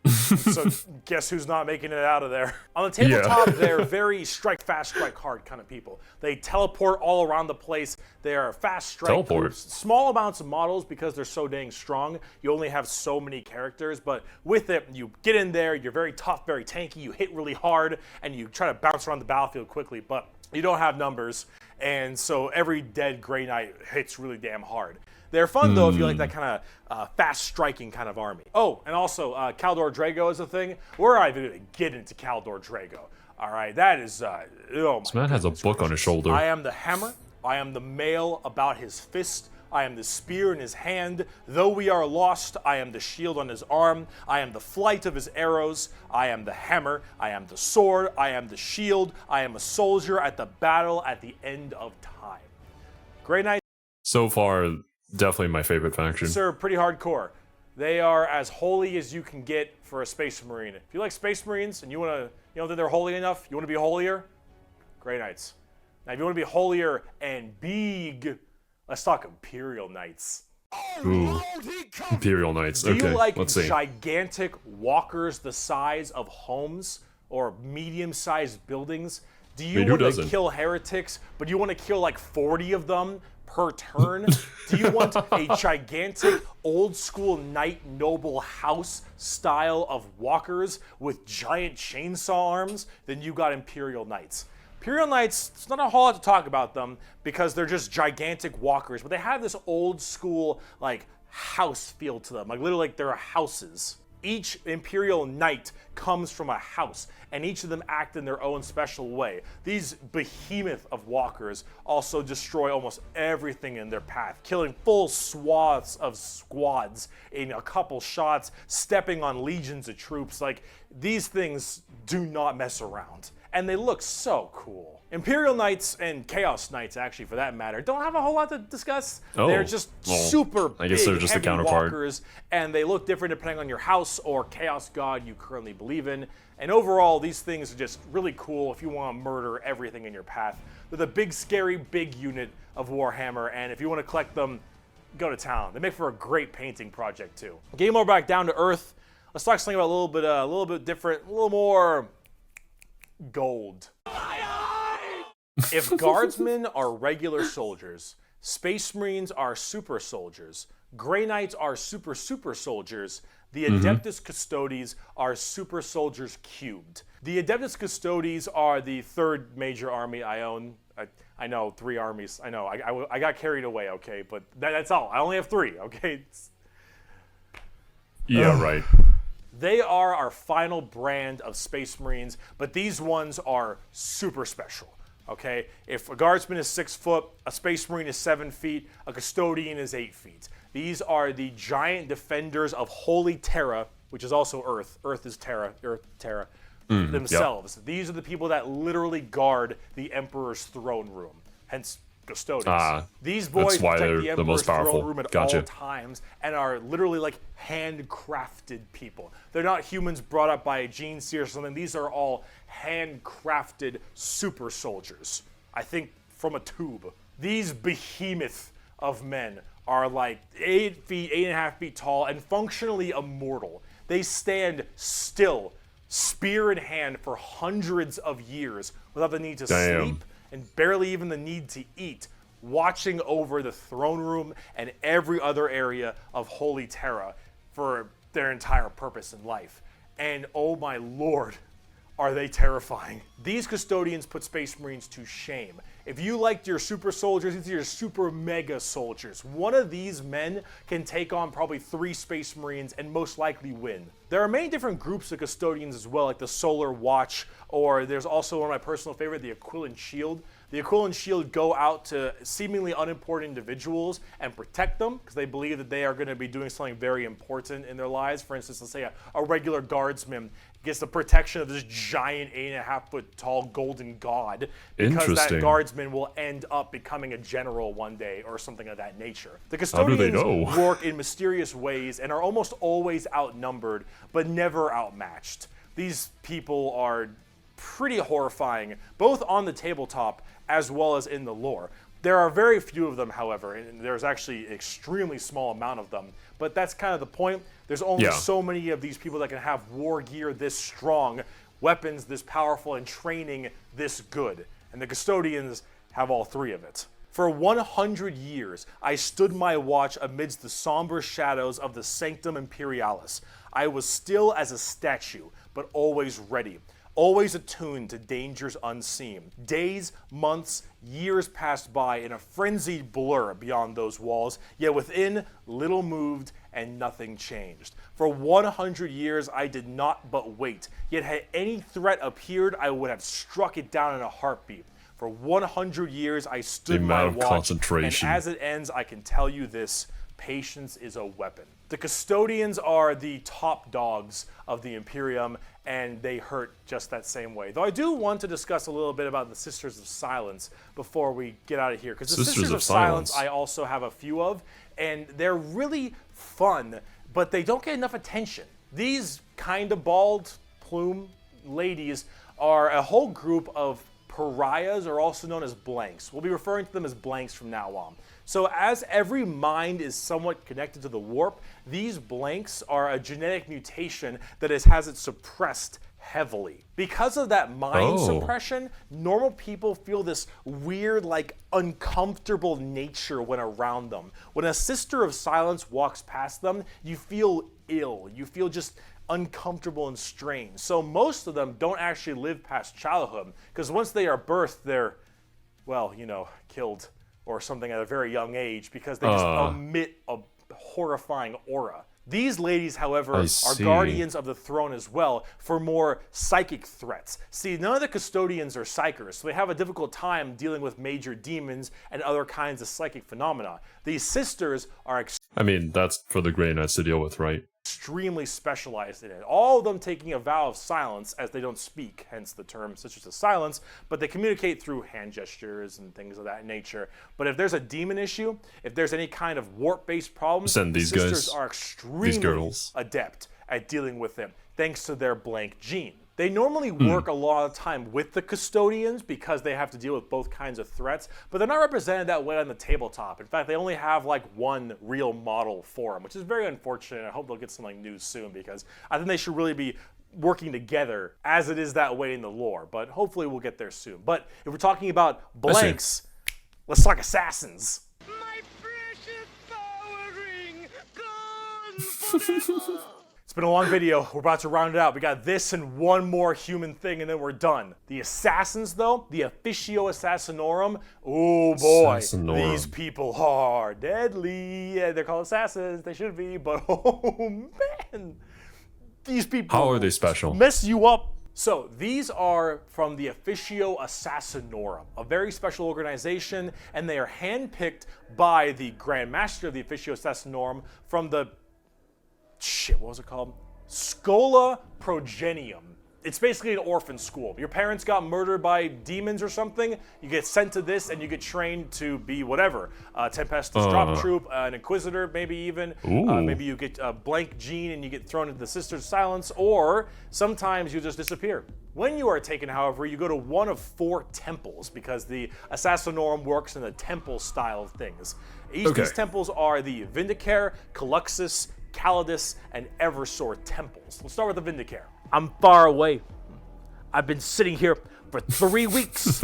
So guess who's not making it out of there? On the tabletop, they're very strike fast, strike hard kind of people. They teleport all around the place. They are fast strike groups. Small amounts of models because they're so dang strong. You only have so many characters, but with it, you get in there, you're very tough, very tanky, you hit really hard, and you try to bounce around the battlefield quickly, but you don't have numbers, and so every dead Grey Knight hits really damn hard. They're fun, though, if you like that kind of fast-striking kind of army. Oh, and also, Kaldor Drago is a thing. We're not even going to get into Kaldor Drago. All right, that is, oh this man has a book on his shoulder. I am the hammer. I am the mail about his fist. I am the spear in his hand. Though we are lost, I am the shield on his arm. I am the flight of his arrows. I am the hammer. I am the sword. I am the shield. I am a soldier at the battle at the end of time. Grey Knight. So far, definitely my favorite faction. They're pretty hardcore. They are as holy as you can get for a Space Marine. If you like Space Marines and you want to, you don't think they're holy enough, you want to be holier, Grey Knights. Now, if you want to be holier and big, let's talk Imperial Knights. Ooh, Imperial Knights. Do Okay, you like let's see. gigantic walkers the size of homes or medium-sized buildings? Do you want to kill heretics, but you want to kill like 40 of them per turn? Do you want a gigantic old-school knight noble house style of walkers with giant chainsaw arms? Then you got Imperial Knights. Imperial Knights, it's not a whole lot to talk about them because they're just gigantic walkers, but they have this old school like house feel to them, like literally like they're houses. Each Imperial Knight comes from a house, and each of them act in their own special way. These behemoth of walkers also destroy almost everything in their path, killing full swaths of squads in a couple shots, stepping on legions of troops. Like, these things do not mess around. And they look so cool. Imperial Knights and Chaos Knights, actually, for that matter, don't have a whole lot to discuss. They're just super big, they're just heavy the counterpart. walkers, and they look different depending on your house or Chaos God you currently believe in. And overall, these things are just really cool if you want to murder everything in your path. They're the big, scary, big unit of Warhammer, and if you want to collect them, go to town. They make for a great painting project, too. Getting more back down to earth, let's talk something about a little bit different, a little more gold. If guardsmen are regular soldiers, Space Marines are super soldiers, Grey Knights are super soldiers, the Adeptuscustodies are super soldiers cubed. The Adeptuscustodies are the third major army I own. I know, 3 armies. I know, I got carried away, okay? But that's all. I only have 3, okay? Yeah, right. They are our final brand of Space Marines, but these ones are super special. Okay, if a guardsman is 6 foot, a Space Marine is 7 feet, a custodian is 8 feet. These are the giant defenders of Holy Terra, which is also Earth. Earth is Terra, themselves. Yep. These are the people that literally guard the Emperor's throne room, hence custodians. These boys protect the Emperor's throne room at all times and are literally like handcrafted people. They're not humans brought up by a gene seer or something. These are all handcrafted super soldiers. I think from a tube. These behemoth of men are like 8 feet, 8.5 feet tall, and functionally immortal. They stand still, spear in hand, for hundreds of years without the need to sleep and barely even the need to eat, watching over the throne room and every other area of Holy Terra for their entire purpose in life. And oh my lord, are they terrifying. These custodians put Space Marines to shame. If you liked your super soldiers, these are your super mega soldiers. One of these men can take on probably 3 Space Marines and most likely win. There are many different groups of custodians as well, like the Solar Watch, or there's also one of my personal favorite, the Aquilian Shield. The Aquilian Shield go out to seemingly unimportant individuals and protect them because they believe that they are going to be doing something very important in their lives. For instance, let's say a regular guardsman gets the protection of this giant 8.5-foot tall golden god because that guardsman will end up becoming a general one day or something of that nature. The custodians work in mysterious ways and are almost always outnumbered but never outmatched. These people are pretty horrifying, both on the tabletop as well as in the lore. There are very few of them, however, and there's actually an extremely small amount of them, but that's kind of the point. There's only so many of these people that can have war gear this strong, weapons this powerful, and training this good, and the custodians have all 3 of it. For 100 years, I stood my watch amidst the somber shadows of the Sanctum Imperialis. I was still as a statue, but always ready, always attuned to dangers unseen. Days, months, years passed by in a frenzied blur beyond those walls, yet within, little moved and nothing changed. For 100 years, I did not but wait, yet had any threat appeared, I would have struck it down in a heartbeat. For 100 years, I stood my watch, and as it ends, I can tell you this: patience is a weapon. The custodians are the top dogs of the Imperium, and they hurt just that same way. Though I do want to discuss a little bit about the Sisters of Silence before we get out of here, because the Sisters of Silence I also have a few of, and they're really fun, but they don't get enough attention. These kind of bald plume ladies are a whole group of pariahs, or also known as blanks. We'll be referring to them as blanks from now on. So as every mind is somewhat connected to the warp, these blanks are a genetic mutation that has it suppressed heavily. Because of that mind suppression, normal people feel this weird, like, uncomfortable nature when around them. When a Sister of Silence walks past them, you feel ill. You feel just uncomfortable and strange. So most of them don't actually live past childhood, because once they are birthed, they're, well, you know, killed or something at a very young age, because they just emit a horrifying aura. These ladies, however, are guardians of the throne as well for more psychic threats. See, none of the custodians are psychers, so they have a difficult time dealing with major demons and other kinds of psychic phenomena. These sisters are I mean, that's for the Grey Knights to deal with, right? Extremely specialized in it. All of them taking a vow of silence, as they don't speak, hence the term Sisters of Silence, but they communicate through hand gestures and things of that nature. But if there's a demon issue, if there's any kind of warp-based problems, these sisters guys, are extremely adept at dealing with them, thanks to their blank gene. They normally work a lot of time with the custodians because they have to deal with both kinds of threats, but they're not represented that way on the tabletop. In fact, they only have like one real model for them, which is very unfortunate. I hope they'll get something new soon, because I think they should really be working together as it is that way in the lore, but hopefully we'll get there soon. But if we're talking about blanks, let's talk assassins. My precious power ring gone forever. It's been a long video. We're about to round it out. We got this and one more human thing, and then we're done. The assassins, though, the Officio Assassinorum, oh boy, these people are deadly. Yeah, they're called assassins. They should be, but oh man, these people. How are they special? Mess you up. So these are from the Officio Assassinorum, a very special organization, and they are handpicked by the Grand Master of the Officio Assassinorum from the what was it called? Schola Progenium. It's basically an orphan school. Your parents got murdered by demons or something, you get sent to this and you get trained to be whatever. Tempestus Drop Troop, an Inquisitor maybe even. Maybe you get a blank gene and you get thrown into the Sisters of Silence, or sometimes you just disappear. When you are taken, however, you go to one of 4 temples, because the Assassinorum works in the temple style of things. Each of these temples are the Vindicare, Caluxus, Calidus and Eversor temples. Let's start with the Vindicare. I'm far away. I've been sitting here for 3 weeks.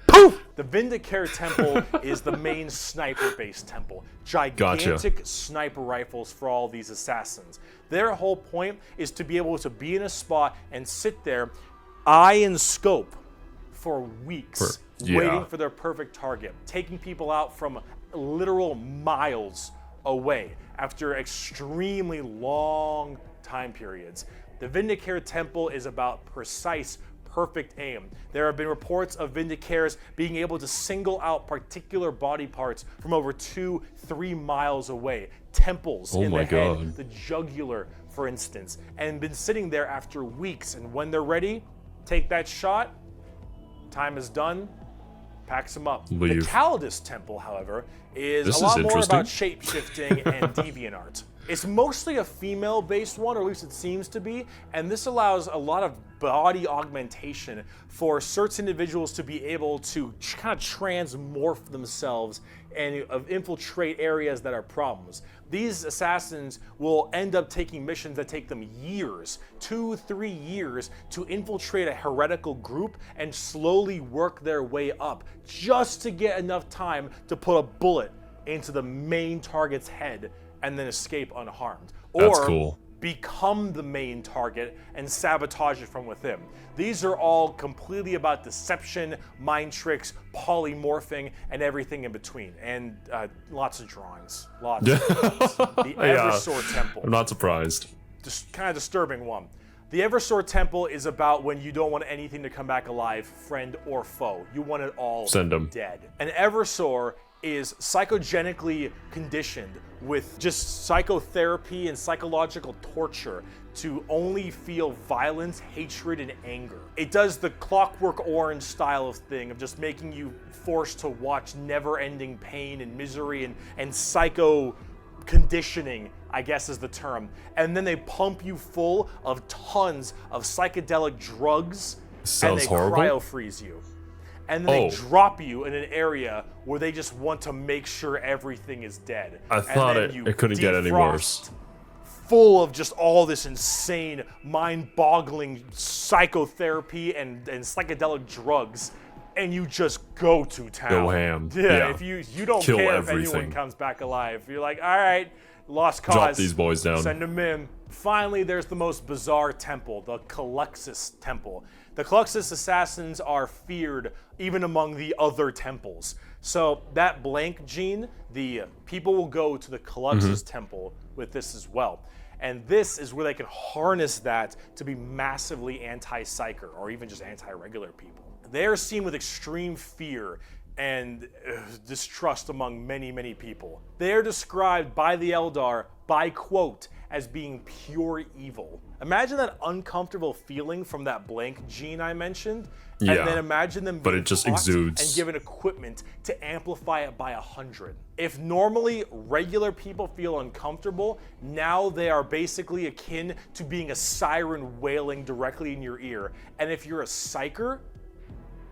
Poof! The Vindicare temple is the main sniper-based temple. Gigantic sniper rifles for all these assassins. Their whole point is to be able to be in a spot and sit there, eye and scope, for weeks, waiting for their perfect target, taking people out from literal miles away after extremely long time periods. The Vindicare temple is about precise, perfect aim. There have been reports of Vindicares being able to single out particular body parts from over 2-3 miles away. Temples in the head, the jugular, for instance, and been sitting there after weeks. And when they're ready, take that shot, time is done, packs them up. Leave. The Calidus temple, however, is a lot more about shape-shifting and deviant art. It's mostly a female-based one, or at least it seems to be, and this allows a lot of body augmentation for certain individuals to be able to kind of transmorph themselves and infiltrate areas that are problems. These assassins will end up taking missions that take them years, 2-3 years, to infiltrate a heretical group and slowly work their way up, just to get enough time to put a bullet into the main target's head and then escape unharmed. Or become the main target and sabotage it from within. These are all completely about deception, mind tricks, polymorphing, and everything in between. And lots of drawings. Lots of drawings. The Eversor Temple. I'm not surprised. Just kind of disturbing one. The Eversor Temple is about when you don't want anything to come back alive, friend or foe. You want it all dead. And Eversor is psychogenically conditioned with just psychotherapy and psychological torture to only feel violence, hatred, and anger. It does the Clockwork Orange style of thing of just making you forced to watch never-ending pain and misery and psycho conditioning, I guess is the term. And then they pump you full of tons of psychedelic drugs and they cryo-freeze you. And then they drop you in an area where they just want to make sure everything is dead. I thought it couldn't get any worse. Full of just all this insane, mind-boggling psychotherapy and psychedelic drugs, and you just go to town. Go ham. Yeah. If you don't Kill care everything. if anyone comes back alive. You're like, all right, lost cause. Drop these boys down. Send them in. Finally, there's the most bizarre temple, the Caluxus Temple. The Caluxus assassins are feared even among the other temples. So that blank gene, the people will go to the Caluxus Temple with this as well. And this is where they can harness that to be massively anti-psyker or even just anti-regular people. They're seen with extreme fear and distrust among many, many people. They are described by the Eldar by quote as being pure evil. Imagine that uncomfortable feeling from that blank gene I mentioned, and then imagine them being taught and given equipment to amplify it by 100. If normally regular people feel uncomfortable, now they are basically akin to being a siren wailing directly in your ear. And if you're a psyker,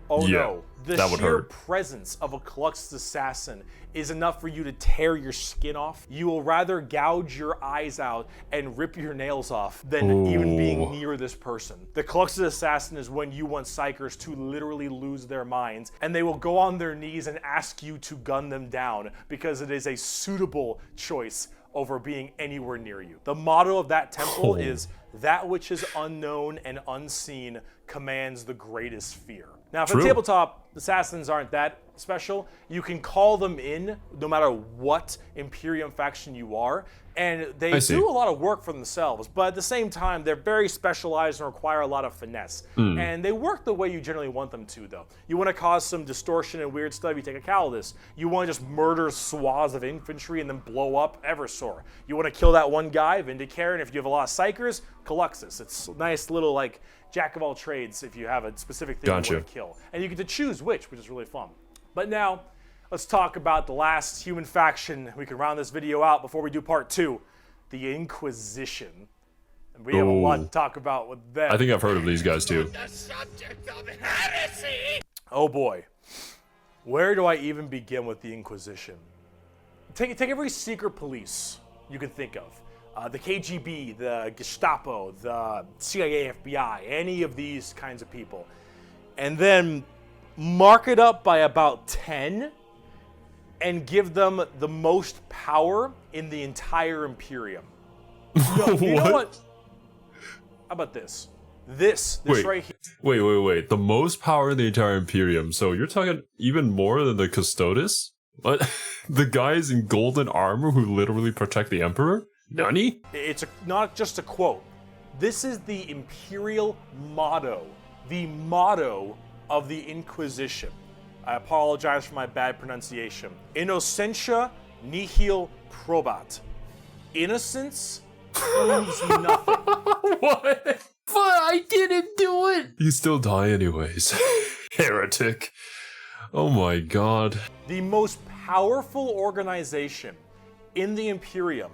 no. The sheer presence of a Caluxus assassin is enough for you to tear your skin off. You will rather gouge your eyes out and rip your nails off than even being near this person. The Caluxus assassin is when you want psychers to literally lose their minds, and they will go on their knees and ask you to gun them down because it is a suitable choice over being anywhere near you. The motto of that temple is, that which is unknown and unseen commands the greatest fear. Now, for the tabletop, assassins aren't that special. You can call them in no matter what Imperium faction you are, and they do a lot of work for themselves, but at the same time, they're very specialized and require a lot of finesse. And they work the way you generally want them to, though. You want to cause some distortion and weird stuff, you take a Calidus. You want to just murder swaths of infantry and then blow up Eversor. You want to kill that one guy, Vindicare, and if you have a lot of psychers, Caluxus. It's a nice little, like, jack of all trades if you have a specific thing you want to kill. And you get to choose which is really fun. But now, let's talk about the last human faction. We can round this video out before we do part 2, the Inquisition. And we have a lot to talk about with them. I think I've heard of these guys too. The subject of heresy! Oh boy. Where do I even begin with the Inquisition? Take every secret police you can think of. The KGB, the Gestapo, the CIA, FBI, any of these kinds of people. And then mark it up by about 10 and give them the most power in the entire Imperium. No, you know what? How about this? This Wait, right here. Wait. The most power in the entire Imperium. So you're talking even more than the Custodes? What? The guys in golden armor who literally protect the Emperor? Nani? It's not just a quote. This is the Imperial motto. The motto of the Inquisition. I apologize for my bad pronunciation. Innocentia nihil probat. Innocence proves nothing. What? But I didn't do it! You still die anyways. Heretic. Oh my god. The most powerful organization in the Imperium,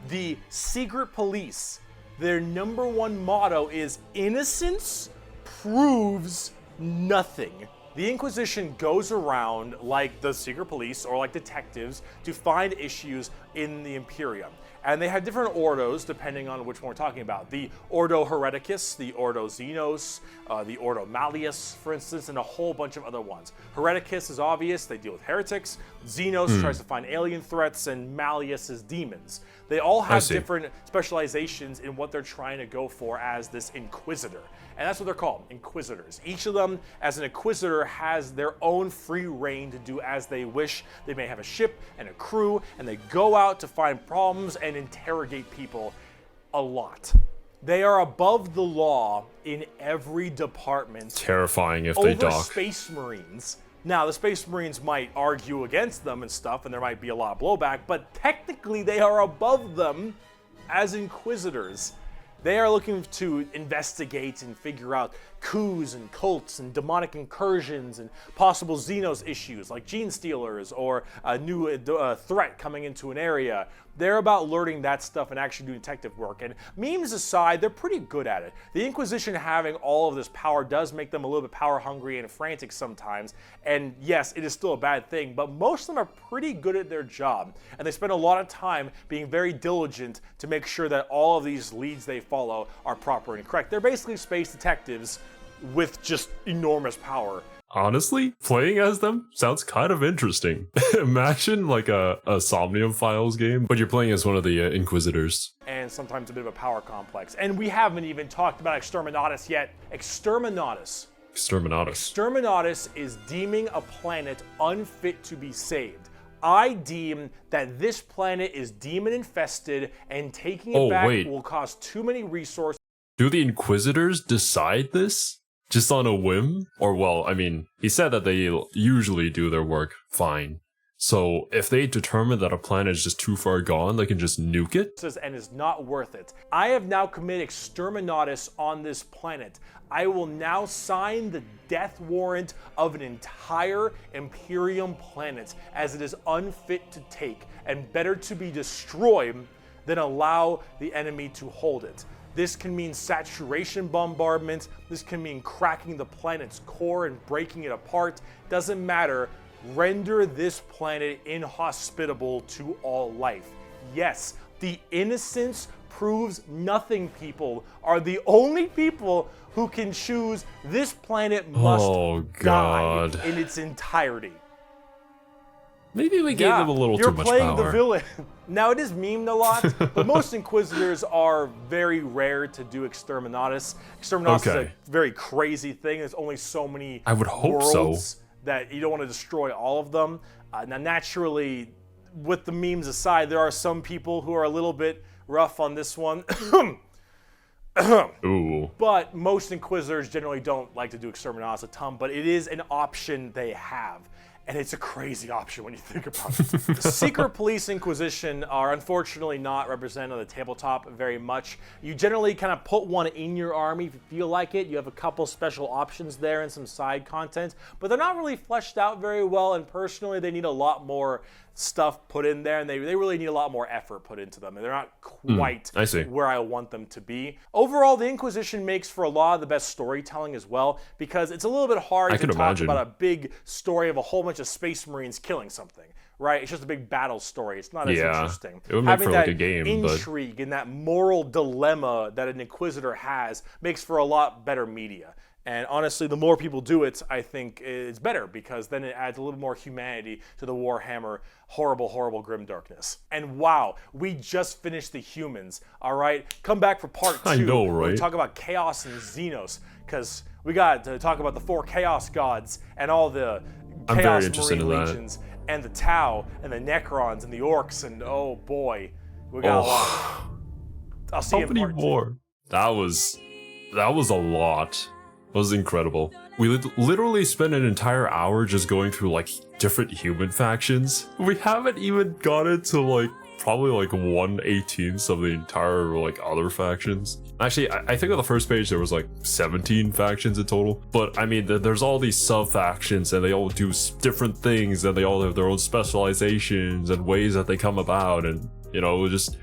the secret police, their number one motto is innocence proves nothing. The Inquisition goes around like the secret police or like detectives to find issues in the Imperium. And they have different ordos depending on which one we're talking about. The Ordo Hereticus, the Ordo Xenos, the Ordo Malleus, for instance, and a whole bunch of other ones. Hereticus is obvious, they deal with heretics. Xenos tries to find alien threats, and Malleus is demons. They all have different specializations in what they're trying to go for as this Inquisitor. And that's what they're called, Inquisitors. Each of them, as an Inquisitor, has their own free reign to do as they wish. They may have a ship and a crew, and they go out to find problems and interrogate people a lot. They are above the law in every department. Terrifying if they over dock. Space Marines. Now, the Space Marines might argue against them and stuff, and there might be a lot of blowback, but technically they are above them as Inquisitors. They are looking to investigate and figure out coups and cults and demonic incursions and possible Xenos issues like gene stealers or a new threat coming into an area. They're about learning that stuff and actually doing detective work. And memes aside, they're pretty good at it. The Inquisition having all of this power does make them a little bit power hungry and frantic sometimes. And yes, it is still a bad thing, but most of them are pretty good at their job. And they spend a lot of time being very diligent to make sure that all of these leads they follow are proper and correct. They're basically space detectives with just enormous power. Honestly, playing as them sounds kind of interesting. Imagine like a Somnium Files game, but you're playing as one of the Inquisitors. And sometimes a bit of a power complex. And we haven't even talked about Exterminatus yet. Exterminatus is deeming a planet unfit to be saved. I deem that this planet is demon infested, and taking it back will cost too many resources. Do the Inquisitors decide this? Just on a whim? Or, well, I mean, he said that they usually do their work fine. So if they determine that a planet is just too far gone, they can just nuke it? And is not worth it. I have now committed Exterminatus on this planet. I will now sign the death warrant of an entire Imperium planet, as it is unfit to take and better to be destroyed than allow the enemy to hold it. This can mean saturation bombardment. This can mean cracking the planet's core and breaking it apart. Doesn't matter. Render this planet inhospitable to all life. Yes, the innocence proves nothing people are the only people who can choose this planet must die in its entirety. Maybe we gave them a little too much power. You're playing the villain. Now, it is memed a lot, but most Inquisitors are very rare to do Exterminatus. Exterminatus is a very crazy thing. There's only so many worlds that you don't want to destroy all of them. Now, naturally, with the memes aside, there are some people who are a little bit rough on this one. Ooh. But most Inquisitors generally don't like to do Exterminatus a ton, but it is an option they have. And it's a crazy option when you think about it. The Secret Police Inquisition are unfortunately not represented on the tabletop very much. You generally kind of put one in your army if you feel like it. You have a couple special options there and some side content, but they're not really fleshed out very well, and personally they need a lot more stuff put in there, and they really need a lot more effort put into them, and they're not quite where I want them to be. Overall, the Inquisition makes for a lot of the best storytelling as well, because it's a little bit hard to talk about a big story of a whole bunch of Space Marines killing something, right? It's just a big battle story. It's not as Yeah. interesting. It would make Having for, like, that a game, but- intrigue and that moral dilemma that an Inquisitor has makes for a lot better media. And honestly, the more people do it, I think it's better, because then it adds a little more humanity to the Warhammer horrible, horrible grimdarkness. And wow, we just finished the humans, all right? Come back for part 2. I know, where we right? talk about Chaos and Xenos, because we got to talk about the 4 Chaos Gods and all the I'm very Chaos interested Marine in that. Legions and the Tau and the Necrons and the Orcs, and oh boy, we got a lot. I'll see How you in many part 2. more? That was a lot. It was incredible. We literally spent an entire hour just going through like different human factions. We haven't even gotten to like probably like 1/18 of the entire like other factions. Actually, I think on the first page there was like 17 factions in total. But I mean, there's all these sub factions and they all do different things and they all have their own specializations and ways that they come about, and you know, just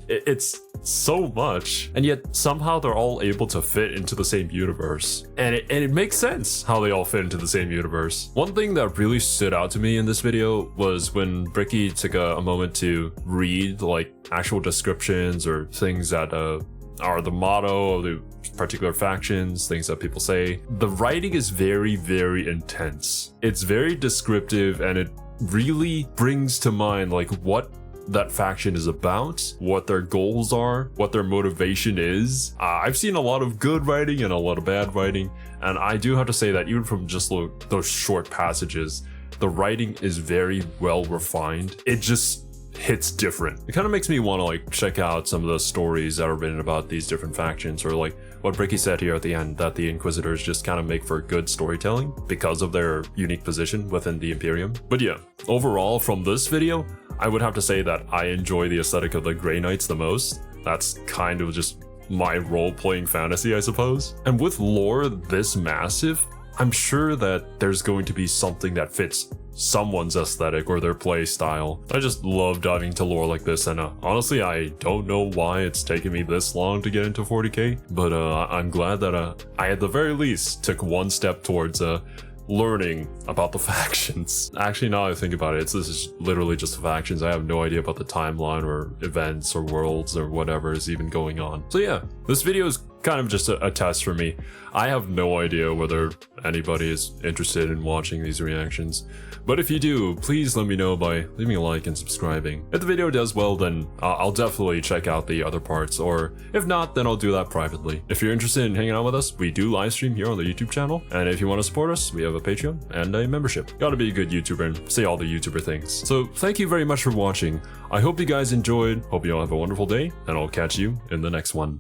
it's so much, and yet somehow they're all able to fit into the same universe, and it makes sense how they all fit into the same universe. One thing that really stood out to me in this video was when Bricky took a moment to read like actual descriptions or things that are the motto of the particular factions, things that people say. The writing is very, very intense. It's very descriptive, and it really brings to mind like what that faction is about, what their goals are, what their motivation is. I've seen a lot of good writing and a lot of bad writing, and I do have to say that even from just those short passages, the writing is very well refined. It just hits different. It kind of makes me want to like check out some of the stories that are written about these different factions, or like what Bricky said here at the end, that the Inquisitors just kind of make for good storytelling because of their unique position within the Imperium. But yeah, overall from this video, I would have to say that I enjoy the aesthetic of the Grey Knights the most. That's kind of just my role-playing fantasy, I suppose. And with lore this massive, I'm sure that there's going to be something that fits someone's aesthetic or their play style. I just love diving into lore like this, and honestly, I don't know why it's taken me this long to get into 40k, but I'm glad that I at the very least took one step towards learning about the factions. Actually, now I think about it, this is literally just the factions. I have no idea about the timeline or events or worlds or whatever is even going on. So yeah, this video is kind of just a test for me. I have no idea whether anybody is interested in watching these reactions, but if you do, please let me know by leaving a like and subscribing. If the video does well, then I'll definitely check out the other parts, or if not, then I'll do that privately. If you're interested in hanging out with us, we do live stream here on the YouTube channel, and if you want to support us, we have a Patreon and a membership. Gotta be a good YouTuber and say all the YouTuber things. So thank you very much for watching. I hope you guys enjoyed, hope you all have a wonderful day, and I'll catch you in the next one.